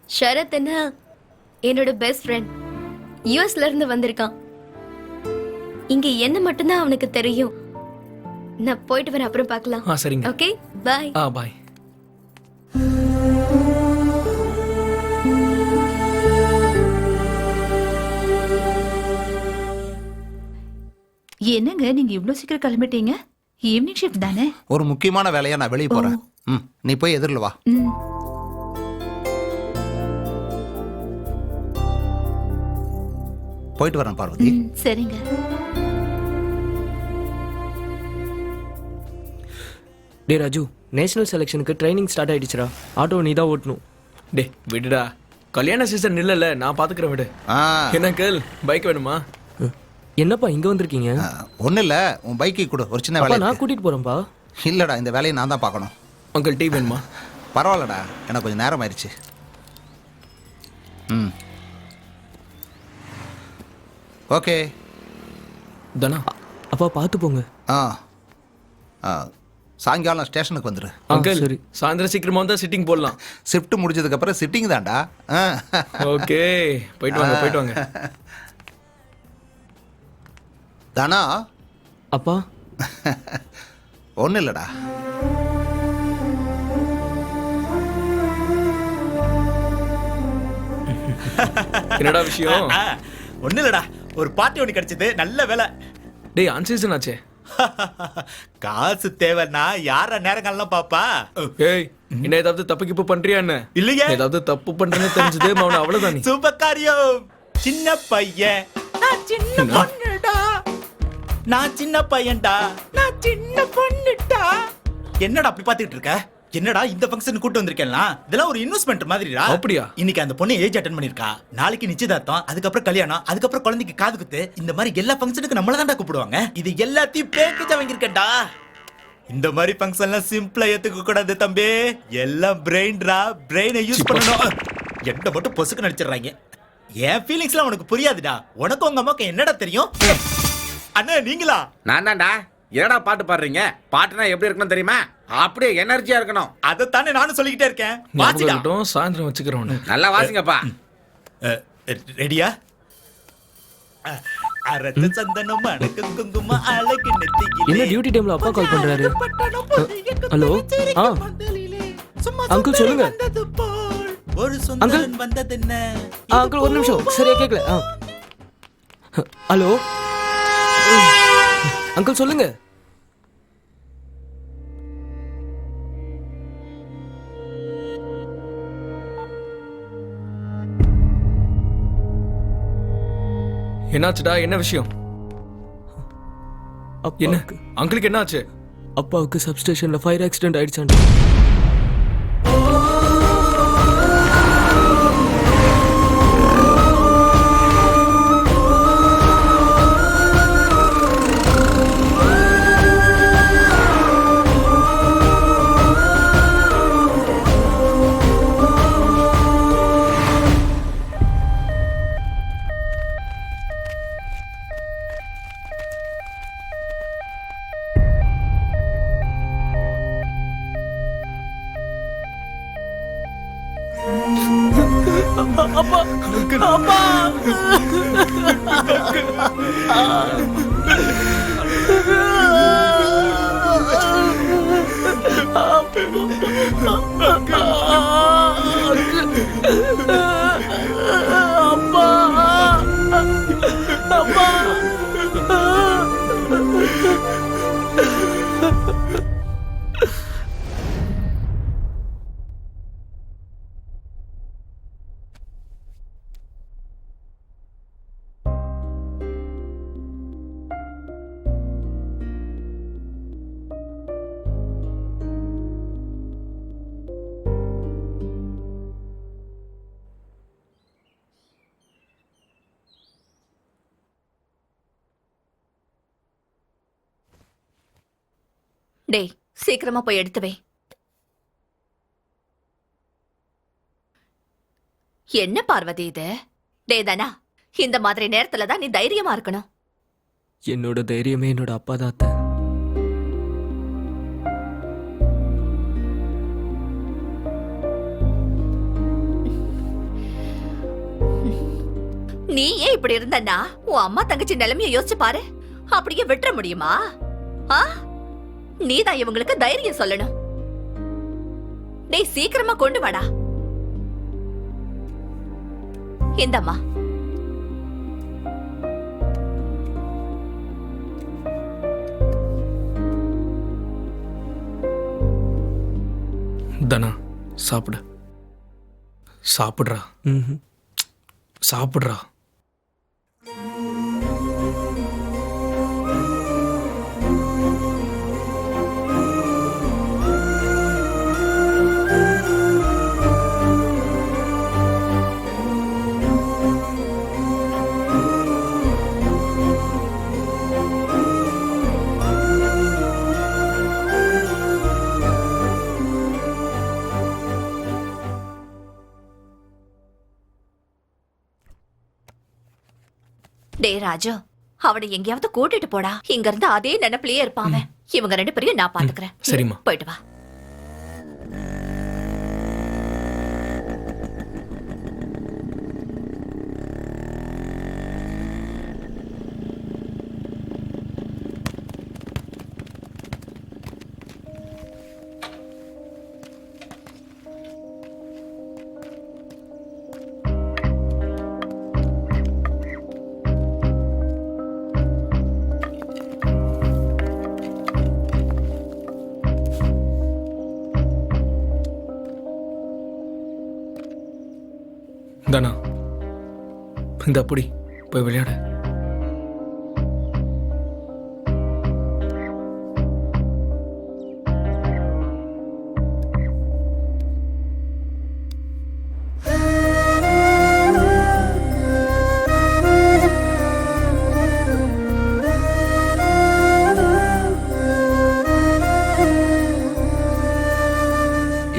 ஷரத் என்ன என்னோட பெஸ்ட் ஃப்ரெண்ட், யூஎஸ்ல இருந்து வந்திருக்கான். இங்க என்ன மட்டும்தான் அவனுக்கு தெரியும். நான் போயிட்டு வரேன், அப்புறம் பார்க்கலாம். சரிங்க. Okay bye. பாய். என்னங்க நீங்க இவ்ளோ சீக்கிரம் கிளம்பிட்டீங்க? ஈவினிங் ஷிஃப்ட் தானே? ஒரு முக்கியமான வேலையா நான் வெளியே போறேன். நீ போய் எதிரில் வா. போயிட்டு வரேன் பார்வதி. சரிங்க. டே ராஜு, நேஷனல் செலெக்ஷனுக்கு ட்ரைனிங் ஸ்டார்ட் ஆயிடுச்சுடா. ஆட்டோ நீ தான் ஓட்டணும். டே விடுடா, கல்யாண சீசன் இல்லைல்ல, நான் பாத்துக்கிறேன், விடு. என்ன கேள், பைக் வேணுமா? என்னப்பா இங்க வந்திருக்கீங்க? ஒன்றும் இல்லை, உன் பைக்கை கொடு, ஒரு சின்ன வேலை. நான் கூட்டிட்டு போறேன்ப்பா. இல்லைடா, இந்த வேலையை நான் தான் பார்க்கணும். அங்கிள் டீ வேணுமா? பரவாயில்லடா, எனக்கு கொஞ்சம் நேரம் ஆயிடுச்சு. ஓகே தானா? அப்பா பார்த்து போங்க. சாயங்காலம் ஸ்டேஷனுக்கு வந்துரு. அங்கிள் சரி, சாயந்தரம் சீக்கிரமா வந்தா சிட்டிங் போடலாம். ஷிஃப்ட் முடிஞ்சதுக்கு அப்புறம் சிட்டிங் தான்டா. ஓகே, போயிட்டு வாங்க, போயிட்டு வாங்க. தானா? அப்பா ஒன்றும் இல்லைடா. என்னடா விஷயம்? ஒன்றும் இல்லடா, ஒரு பார்ட்டி ஒன்று கிடைச்சது, நல்ல வேலை. டேய் அன்சீசன் ஆச்சே. காசு தேவைன்னா யார நேரங்கள்லாம் பாப்பா? ஏய், என்ன ஏதாவது தப்பு கிப்பு பண்றியா என்ன? இல்லையே, ஏதாவது தப்பு பண்றேன்னு தெரிஞ்சதே அவன, அவ்வளவுதான். நீ சுபகாரியம். சின்ன பையன், நான் சின்ன பொண்ணுடா. நான் சின்ன பையன்டா, நான் சின்ன பொண்ணுடா. என்னடா அப்படி பாத்துக்கிட்டு இருக்க? என்னடா இந்த ஃபங்க்ஷன் கூட்டு வந்திருக்கேன்னா, இதெல்லாம் ஒரு இன்வெஸ்ட்மெண்ட் மாதிரிடா. அப்படியா? இன்னைக்கு அந்த பொண்ணு ஏஜ் அட்டெண்ட் பண்ணிருக்கா, நாளைக்கு நிச்சயதார்த்தம், அதுக்கப்புறம் கல்யாணம், அதுக்கப்புறம் குழந்தைக்கு காது குத்து. இந்த மாதிரி எல்லா ஃபங்க்ஷனுக்கு நம்மள தான்டா கூப்பிடுவாங்க. இது எல்லாத்தையும் பேக்கேஜா வாங்கியிருக்கேன்டா. இந்த மாதிரி ஃபங்க்ஷன்லாம் சிம்பிளா ஏத்துக்க கூடாது தம்பி. எல்லாம் பிரெயின்டா, பிரெயினை யூஸ் பண்ணணும். என்ன மட்டும் பொசுக்கு நடிச்சிடுறாங்க. என் ஃபீலிங்ஸ்லாம் உனக்கு புரியாதுடா. உனக்கு உங்க அம்மாக்கு என்னடா தெரியும்? அண்ணா நீங்களா? நான் தான்டா. என்னடா பாட்டு பாடுறீங்க? பாட்டுனா எப்படி இருக்கணும் தெரியுமா? அப்படியே எனர்ஜியா இருக்கணும். அதைத்தானே நானும் சொல்லிக்கிட்டே இருக்கேன். வாசிடா, சாயந்தரம் வச்சுக்கிறோம். நல்லா வாசிங்கப்பா. ரெடியா? அரத்த சந்தனம் அடக்கு குங்கும அழகு நெத்தியிலே. என்ன டியூட்டி டைம்ல அப்பா கால் பண்றாரு? ஹலோ. அங்கிள் சொல்லுங்க. ஒரு சுந்தரன் வந்தது என்ன? அங்கிள் ஒரு நிமிஷம், சரியா கேக்கல. ஹலோ அங்கிள் சொல்லுங்க. என்னாச்சுடா, என்ன விஷயம்? என்ன அங்கிளுக்கு என்னாச்சு? அப்பாவுக்கு சப்ஸ்டேஷன்ல ஃபயர் ஆக்சிடென்ட் ஆயிடுச்சான். டேய் சீக்கிரமா போய் எடுத்து வை. என்ன பார்வதி இது? டேய் தானா, இந்த மாதிரி நேரத்துல தான் நீ தைரியமா இருக்கணும். என்னோட தைரியமே என்னோட அப்பா தான் அத்தை. நீ ஏன் இப்படி இருந்தன்னா உன் அம்மா தங்கச்சி நிலைமைய யோசிச்சு பாரு. அப்படியே விட்டுற முடியுமா? நீதான் இவங்களுக்கு தைரியம் சொல்லணும். டேய் சீக்கிரமா கொண்டு வாடா. இந்தம்மா. தனா சாப்பிடு. சாப்பிடுறா. சாப்பிடுறா. டே ராஜு, அவனை எங்கேயாவது கூட்டிட்டு போடா. இங்க இருந்து அதே நினைப்பிலேயே இருப்பாங்க. இவங்க 2 பேரையும் நான் பாத்துக்கிறேன். சரிம்மா. போயிட்டு வா. தனா இந்த அப்படி போய் விளையாடு.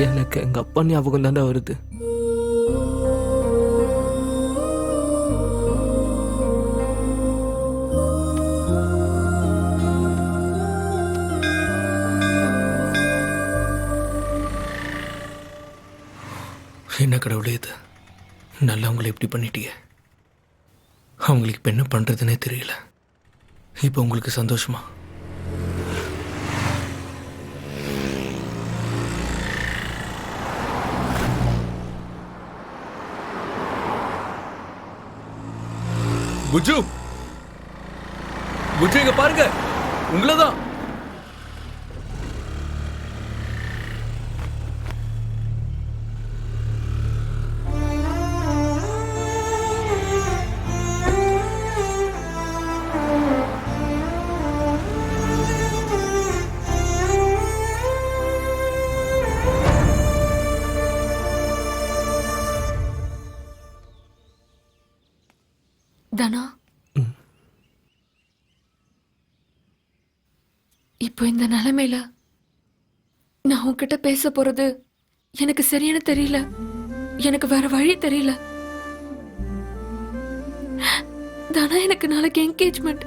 எனக்கு எங்க அப்பா ஞாபகம் தாண்டா வருது. என்ன கடவுளே இது, நல்லவங்களை எப்படி பண்ணிட்டீங்க. அவங்களுக்கு இப்போ என்ன பண்ணுறதுனே தெரியல. இப்போ உங்களுக்கு சந்தோஷமா? புஜு, புஜு இங்க பாருங்க, உங்களதான். தனா, இப்போ இந்த நிலைமையில நான் உன்கிட்ட பேச போறது எனக்கு சரியான தெரியல. எனக்கு வேற வழி தெரியல. தனா, எனக்கு நாளைக்கு என்கேஜ்மெண்ட்.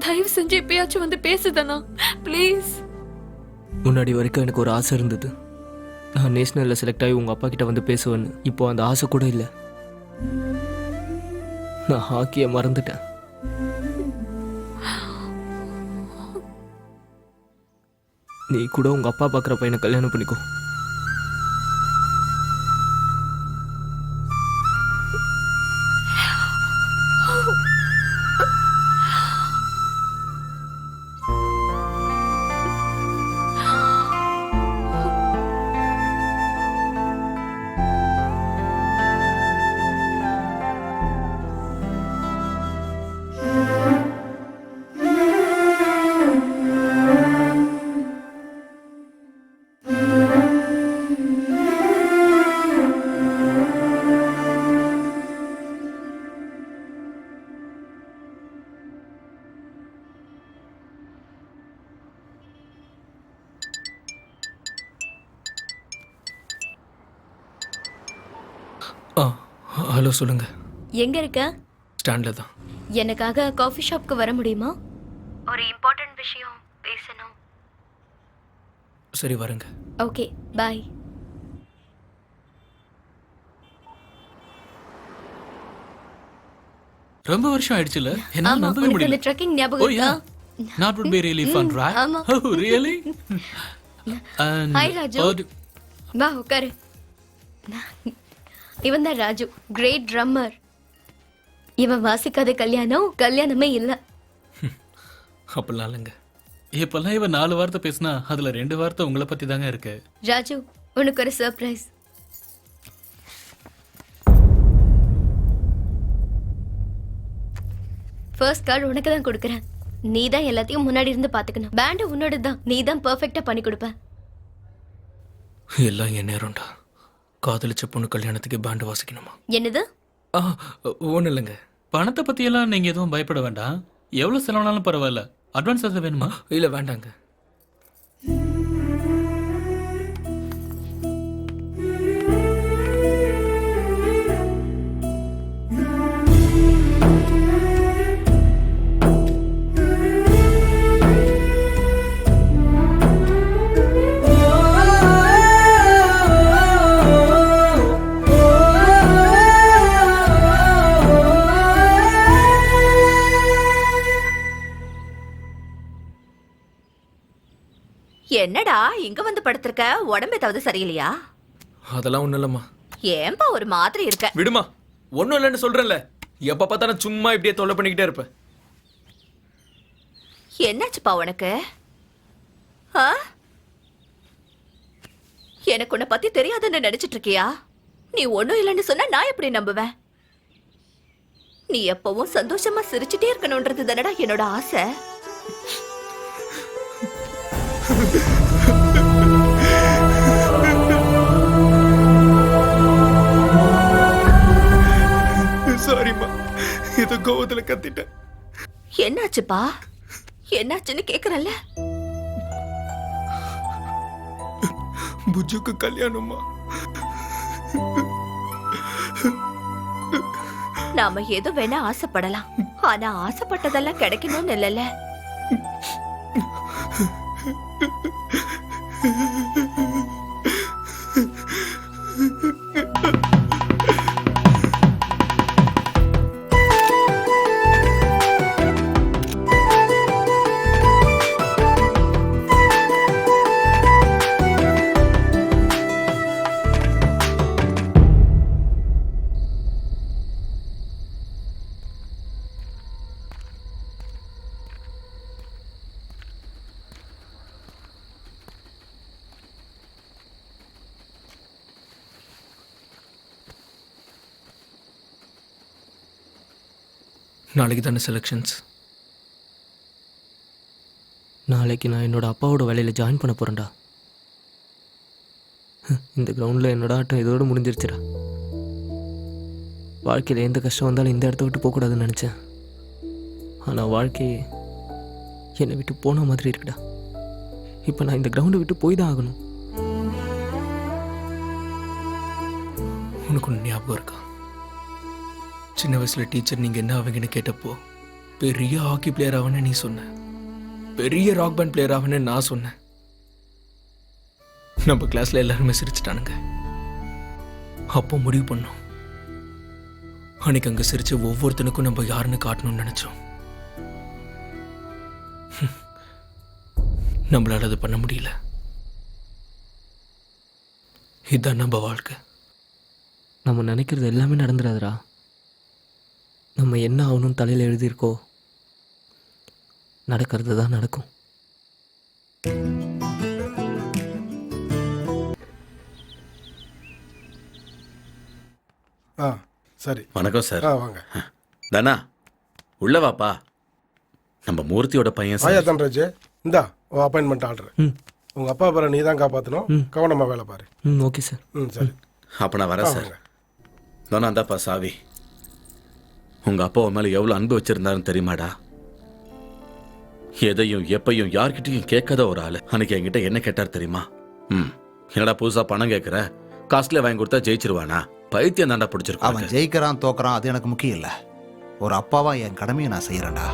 தயவு செஞ்சு எப்பயாச்சும் வந்து பேசு தனா, ப்ளீஸ். முன்னாடி வரைக்கும் எனக்கு ஒரு ஆசை இருந்தது. நான் நேஷனலில் செலக்ட் ஆகி உங்கள் அப்பா கிட்ட வந்து பேசுவேன்னு. இப்போ அந்த ஆசை கூட இல்லை. நான் ஹாக்கியை மறந்துட்டேன். நீ கூட உங்கள் அப்பா பார்க்குற பையனை கல்யாணம் பண்ணிக்கோ. ஹலோ சொல்லுங்க. எங்க இருக்க? ஸ்டாண்டில் தான். எனக்காக காஃபி ஷாப்க்கு வர முடியுமா? ஒரு இம்பார்ட்டன்ட் விஷயம் பேசணும். சரி வரேங்க. Okay bye. ரொம்ப வருஷம் ஆயிடுச்சுல, என்னால ஆமா, நம்பவே உனக்கு முடியல. அந்த ட்ரெக்கிங் ஞாபகம் Oh, இருக்கா? yeah. That would be really fun, right? ஆமா. Oh, really? And hi Raju. வா உட்காரு. இவன் தான் ராஜு, கிரேட் ட்ரம்மர். இவன் வாசிக்காத கல்யாணமே இல்ல. அப்படிலாம் இல்லைங்க. இப்பெல்லாம் இவன் 4 வார்த்தை பேசினா அதுல 2 வார்த்தை உங்களை பத்தி தாங்க இருக்கு. ராஜு, உனக்கு ஒரு சர்ப்ரைஸ். ஃபர்ஸ்ட் கார்டு உனக்கு தான் கொடுக்குறேன். நீ தான் எல்லாத்தையும் முன்னாடி இருந்து பாத்துக்கணும். பேண்ட் உன்னோட தான், நீ தான் பெர்ஃபெக்ட்டா பண்ணி கொடுப்ப. எல்லாம் என் நேரம்டா. காதலிச்ச பொண்ணு கல்யாணத்துக்கு பேண்ட் வாசிக்கணுமா? என்னது? ஒன்றும் இல்லைங்க. பணத்தை பத்தி எல்லாம் நீங்க எதுவும் பயப்பட வேண்டாம். எவ்வளவு செலவானாலும் பரவாயில்ல. அட்வான்ஸ் எதாவது வேணுமா? இல்ல வேண்டாங்க. என்னடா இங்க வந்து படுத்திருக்க? உடம்பு ஏதாவது சரியில்லையா? அதெல்லாம் ஒண்ணும் இல்லம்மா. ஏன்பா ஒரு மாதிரி இருக்க? விடுமா, ஒன்றும் இல்லைன்னு சொல்றேன்ல. எப்ப பார்த்தாலும் சும்மா இப்படியே தொல்லை பண்ணிக்கிட்டே இருப்பேன். என்னாச்சுப்பா உனக்கு? எனக்கு உன்னை பத்தி தெரியாதுன்னு நினைச்சிட்டு இருக்கியா? நீ ஒண்ணும் இல்லைன்னு சொன்னா நான் எப்படி நம்புவேன்? நீ எப்பவும் சந்தோஷமா சிரிச்சுட்டே இருக்கணும்ன்றது தானடா என்னோட ஆசை. சாரிம்மா, ஏதோ கோவத்துல கத்திட்டேன். என்னாச்சுப்பா? என்னாச்சுன்னு கேக்குறல்ல? புஜுக்கு கல்யாணமா? நாம எது வேணா ஆசைப்படலாம், ஆனா ஆசைப்பட்டதெல்லாம் கிடைக்கணும்னு இல்லைல்ல. நாளைக்கு தானே செலெக்ஷன்ஸ்? நாளைக்கு நான் என்னோட அப்பாவோட வேலையில் ஜாயின் பண்ண போகிறேன்டா. இந்த கிரவுண்டில் என்னோட ஆட்டம் இதோடு முடிஞ்சிருச்சுடா. வாழ்க்கையில் எந்த கஷ்டம் வந்தாலும் இந்த இடத்த விட்டு போகக்கூடாதுன்னு நினச்சேன். ஆனால் வாழ்க்கையே என்னை விட்டு போன மாதிரி இருக்குடா. இப்போ நான் இந்த கிரவுண்டை விட்டு போய் தான் ஆகணும். உனக்கு ஒன்று ஞாபகம் இருக்கா? சின்ன வயசுல டீச்சர் நீங்க என்ன ஆவீங்கன்னு கேட்டப்போ பெரிய ஹாக்கி பிளேயர் ஆவன்னு நீ சொன்ன, பெரிய ராக் பேண்ட் பிளேயர் ஆவன்னு நான் சொன்னேன். நம்ம கிளாஸ்ல எல்லாருமே சிரிச்சிட்டானுங்க. அப்போ முடிவு பண்ணோம், அன்னைக்கு அங்க சிரிச்ச ஒவ்வொருத்தனுக்கும் நம்ம யாருன்னு காட்டணும்னு நினைச்சோம். நம்மளால அது பண்ண முடியல. இதுதான் நம்ம வாழ்க்கை. நம்ம நினைக்கிறது எல்லாமே நடந்துடாதுடா. நம்ம என்ன ஆகணும்னு தலையில் எழுதியிருக்கோ நடக்கிறது தான் நடக்கும். சரி. வணக்கம் சார். வாங்க. தானா உள்ள வாப்பா. நம்ம மூர்த்தியோட பையன் ஆயா சார். தன்ராஜ், இந்தா உன் அப்பாயின்மெண்ட் ஆர்டர். உங்க அப்பா பேரை நீ தான் காப்பாற்றணும். கவனமா வேலை பாரு. Okay sir. சரி. அப்ப நான் வரேன் சார். தானா இந்தாப்பா சாவி. உங்க அப்பா உன் மேல எவ்வளவு அன்பு வச்சிருந்தாருன்னு தெரியுமாடா? எதையும் எப்பையும் யார்கிட்டயும் கேட்காத ஒரு ஆளு. அன்னைக்கு என்கிட்ட என்ன கேட்டார் தெரியுமா? என்னடா புதுசா பணம் கேட்கிற, காஸ்ட்லியா வாங்கி கொடுத்தா ஜெயிச்சிருவானா? பைத்தியம் தாண்டா பிடிச்சிருக்கும். அவன் ஜெயிக்கிறான் தோக்குறான் அது எனக்கு முக்கியம் இல்ல. ஒரு அப்பாவா என் கடமையை நான் செய்யறேன்டா.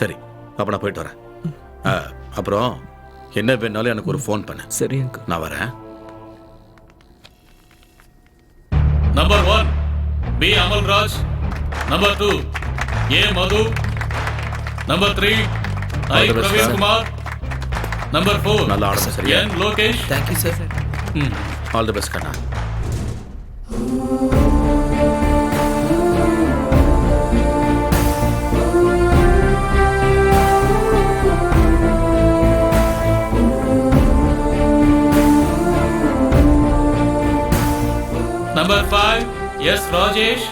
சரி, அப்ப நான் போயிட்டு வரேன். அப்புறம் என்ன வேணாலும் எனக்கு ஒரு ஃபோன் பண்ணு. சரி, நான் வரேன். Number 1 B Amalraj, number 2 A Madhu, number 3 I Praveen Kumar, number 4 நல்லா ஆடணும். சரியா? என் Lokesh. Thank you sir. All the best கண்ணா. Number 5 yes Rajesh,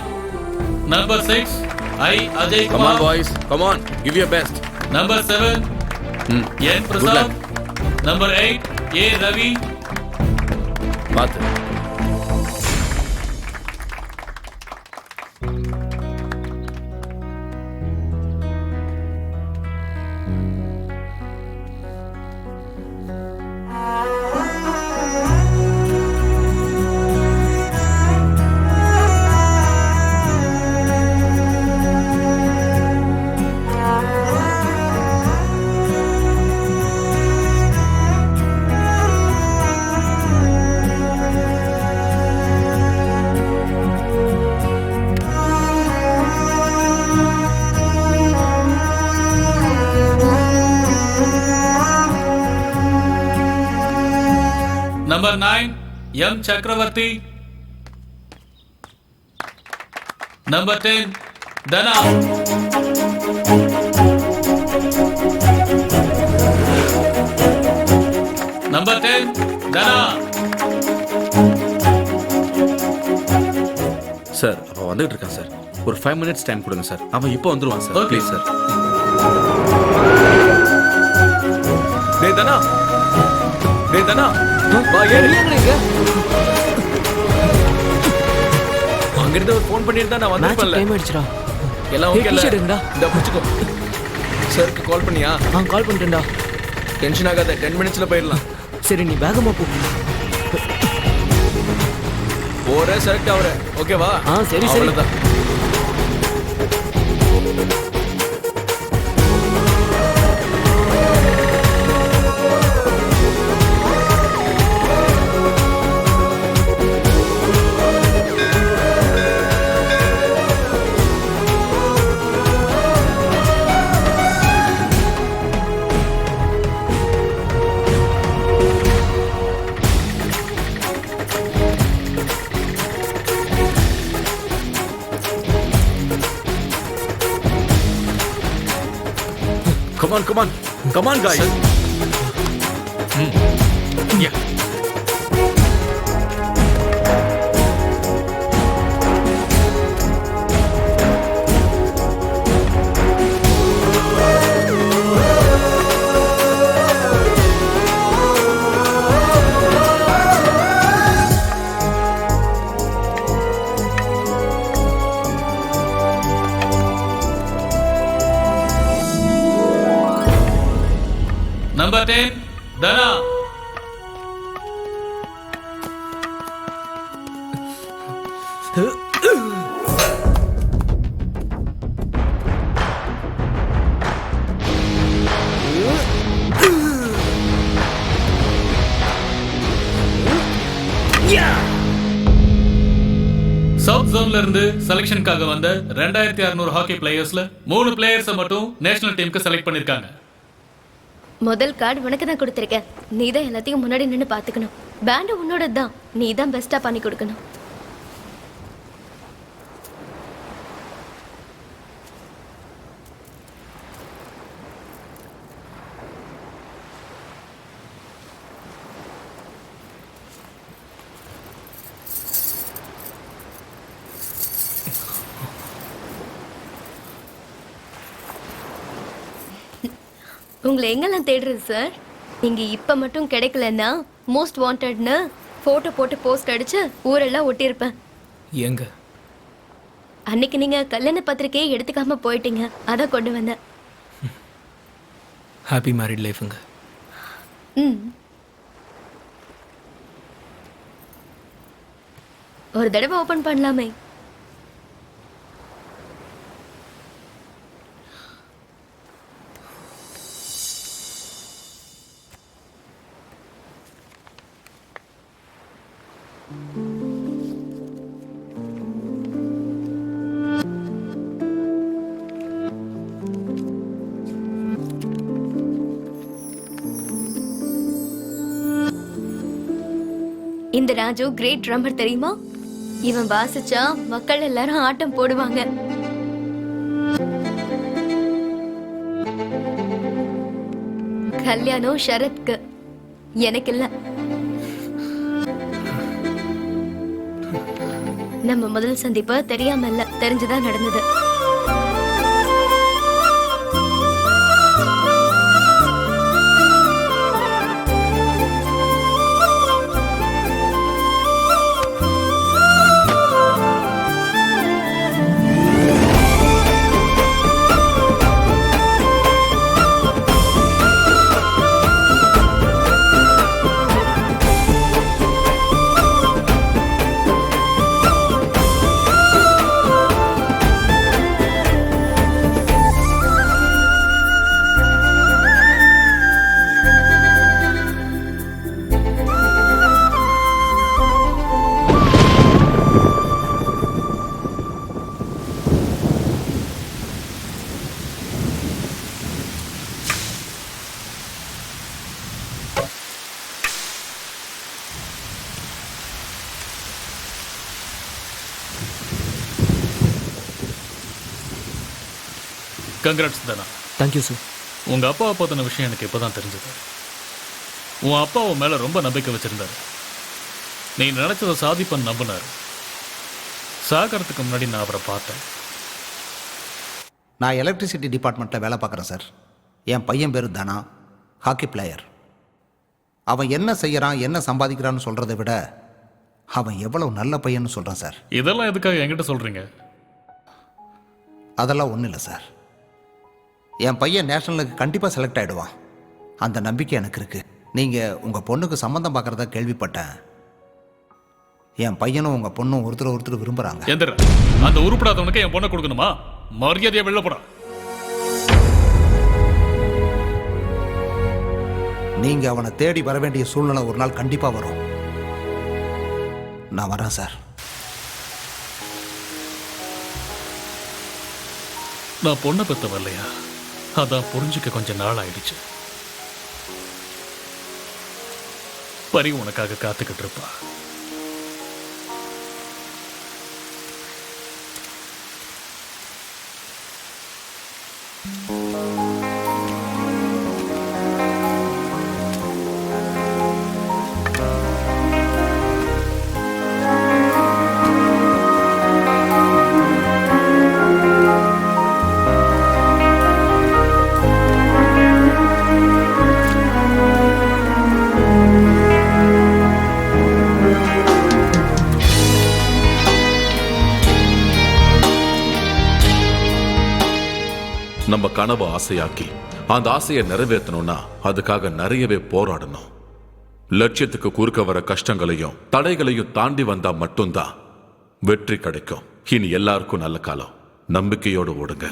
number 6 I Ajay Come Kumar. on boys, come on, give your best. Number 7 N Good luck. Prasad, number 8 A Ravi. பாத்து. Number 9 M Chakravarti, number 10 Dana, number 10 Dana. Sir, அப்ப வந்துட்டு இருக்கான் sir. ஒரு 5 minutes time கொடுங்க sir. அவன் இப்போ வந்துருவான் sir. Please sir. டேய் தனா, டேய் தனா, வா ஏறு. அங்கிருந்து ஒரு ஃபோன் பண்ணிருந்தா நான் வந்திருப்பேன்ல. டைம் ஆயிடுச்சுடா. எல்லாம் ஓகே இல்ல? டீ-ஷர்ட் இந்த புடிச்சுக்கோ. சாருக்கு கால் பண்ணியா? கால் பண்ணிட்டேன்டா. டென்ஷன் ஆகாத, 10 minutesல போயிடலாம். சரி, நீ வேகமா போ. ஒரே செலக்ட் ஆவற. ஓகேவா? சரி சரி. அவ்வளவுதான். Come on guys. Yeah. Number 10 Dana. South ஜோன்ல இருந்து செலக்ஷனுக்காக வந்த 2600 ஹாக்கி பிளேயர்ஸ்ல 3 பிளேயர்ஸை மட்டும் நேஷனல் டீமுக்கு செலக்ட் பண்ணிருக்காங்க. முதல் கார்டு உனக்கு தான் கொடுத்துருக்கேன். நீ தான் எல்லாத்தையும் முன்னாடி நின்று பாத்துக்கணும். பேண்ட் உன்னோட தான், நீ தான் பெஸ்டா பண்ணி கொடுக்கணும். உங்களை எங்கெல்லாம் தேடுறது சார்? நீங்க இப்ப மட்டும் கிடைக்கலன்னா மோஸ்ட் வாண்டட்னு போட்டோ போட்டு போஸ்ட் அடிச்சு ஊரெல்லாம் ஒட்டியிருப்பேன். எங்க? அன்னைக்கு நீங்க கல்யாண பத்திரிக்கையை எடுத்துக்காம போயிட்டீங்க, அதான் கொண்டு வந்தேன். ஹாப்பி மேரிட் லைஃப்ங்க. ஒரு தடவை ஓபன் பண்ணலாமே. இந்த ராஜு கிரேட் ட்ரம்மர் தெரியுமா? இவன் வாசிச்சா மக்கள் எல்லாரும் ஆட்டம் போடுவாங்க. கல்யாணம் ஷரத்க்கு, எனக்கு இல்ல. நம்ம முதல் சந்திப்பு தெரியாம இல்ல, தெரிஞ்சுதான் நடந்தது. கங்க்ராட்ஸ் தானா. Thank you sir. உங்கள் அப்பாவை பற்றின விஷயம் எனக்கு இப்போ தான் தெரிஞ்சது. உன் அப்பா உன் மேலே ரொம்ப நம்பிக்கை வச்சுருந்தார். நீ நினச்சதை சாதிப்பன்னு நம்பினார். சாகரத்துக்கு முன்னாடி நான் அவரை பார்த்தேன். நான் எலக்ட்ரிசிட்டி டிபார்ட்மெண்ட்டில் வேலை பார்க்குறேன் சார். என் பையன் பேர் தானா, ஹாக்கி பிளேயர். அவன் என்ன செய்கிறான் என்ன சம்பாதிக்கிறான்னு சொல்கிறத விட அவன் எவ்வளவு நல்ல பையன்னு சொல்கிறான் சார். இதெல்லாம் எதுக்காக என்கிட்ட சொல்கிறீங்க? அதெல்லாம் ஒன்றும் இல்லை சார். என் பையன் நேஷனலுக்கு கண்டிப்பாக செலக்ட் ஆகிடுவான். அந்த நம்பிக்கை எனக்கு இருக்குது. நீங்கள் உங்கள் பொண்ணுக்கு சம்மந்தம் பார்க்குறதா கேள்விப்பட்டேன். என் பையனும் உங்கள் பொண்ணும் ஒருத்தர் விரும்புகிறாங்க. எந்திர அந்த உருப்படாதவனுக்கு என் பொண்ணை கொடுக்கணுமா? மரியாதையை வெளில போடா. நீங்கள் அவனை தேடி வர வேண்டிய சூழ்நிலை ஒரு நாள் கண்டிப்பாக வரும். நான் வரேன் சார். நான் பொண்ணை பெற்ற வரலையா? அதான் புரிஞ்சுக்க கொஞ்சம் நாள் ஆயிடுச்சு. பரி உனக்காக காத்துக்கிட்டு இருப்பா. நம்ம கனவை ஆசையாக்கி அந்த ஆசையை நிறைவேற்றணும்னா அதுக்காக நிறையவே போராடணும். லட்சியத்துக்கு குறுக்க வர கஷ்டங்களையும் தடைகளையும் தாண்டி வந்தா மட்டும்தான் வெற்றி கிடைக்கும். இனி எல்லாருக்கும் நல்ல காலம். நம்பிக்கையோடு ஓடுங்க.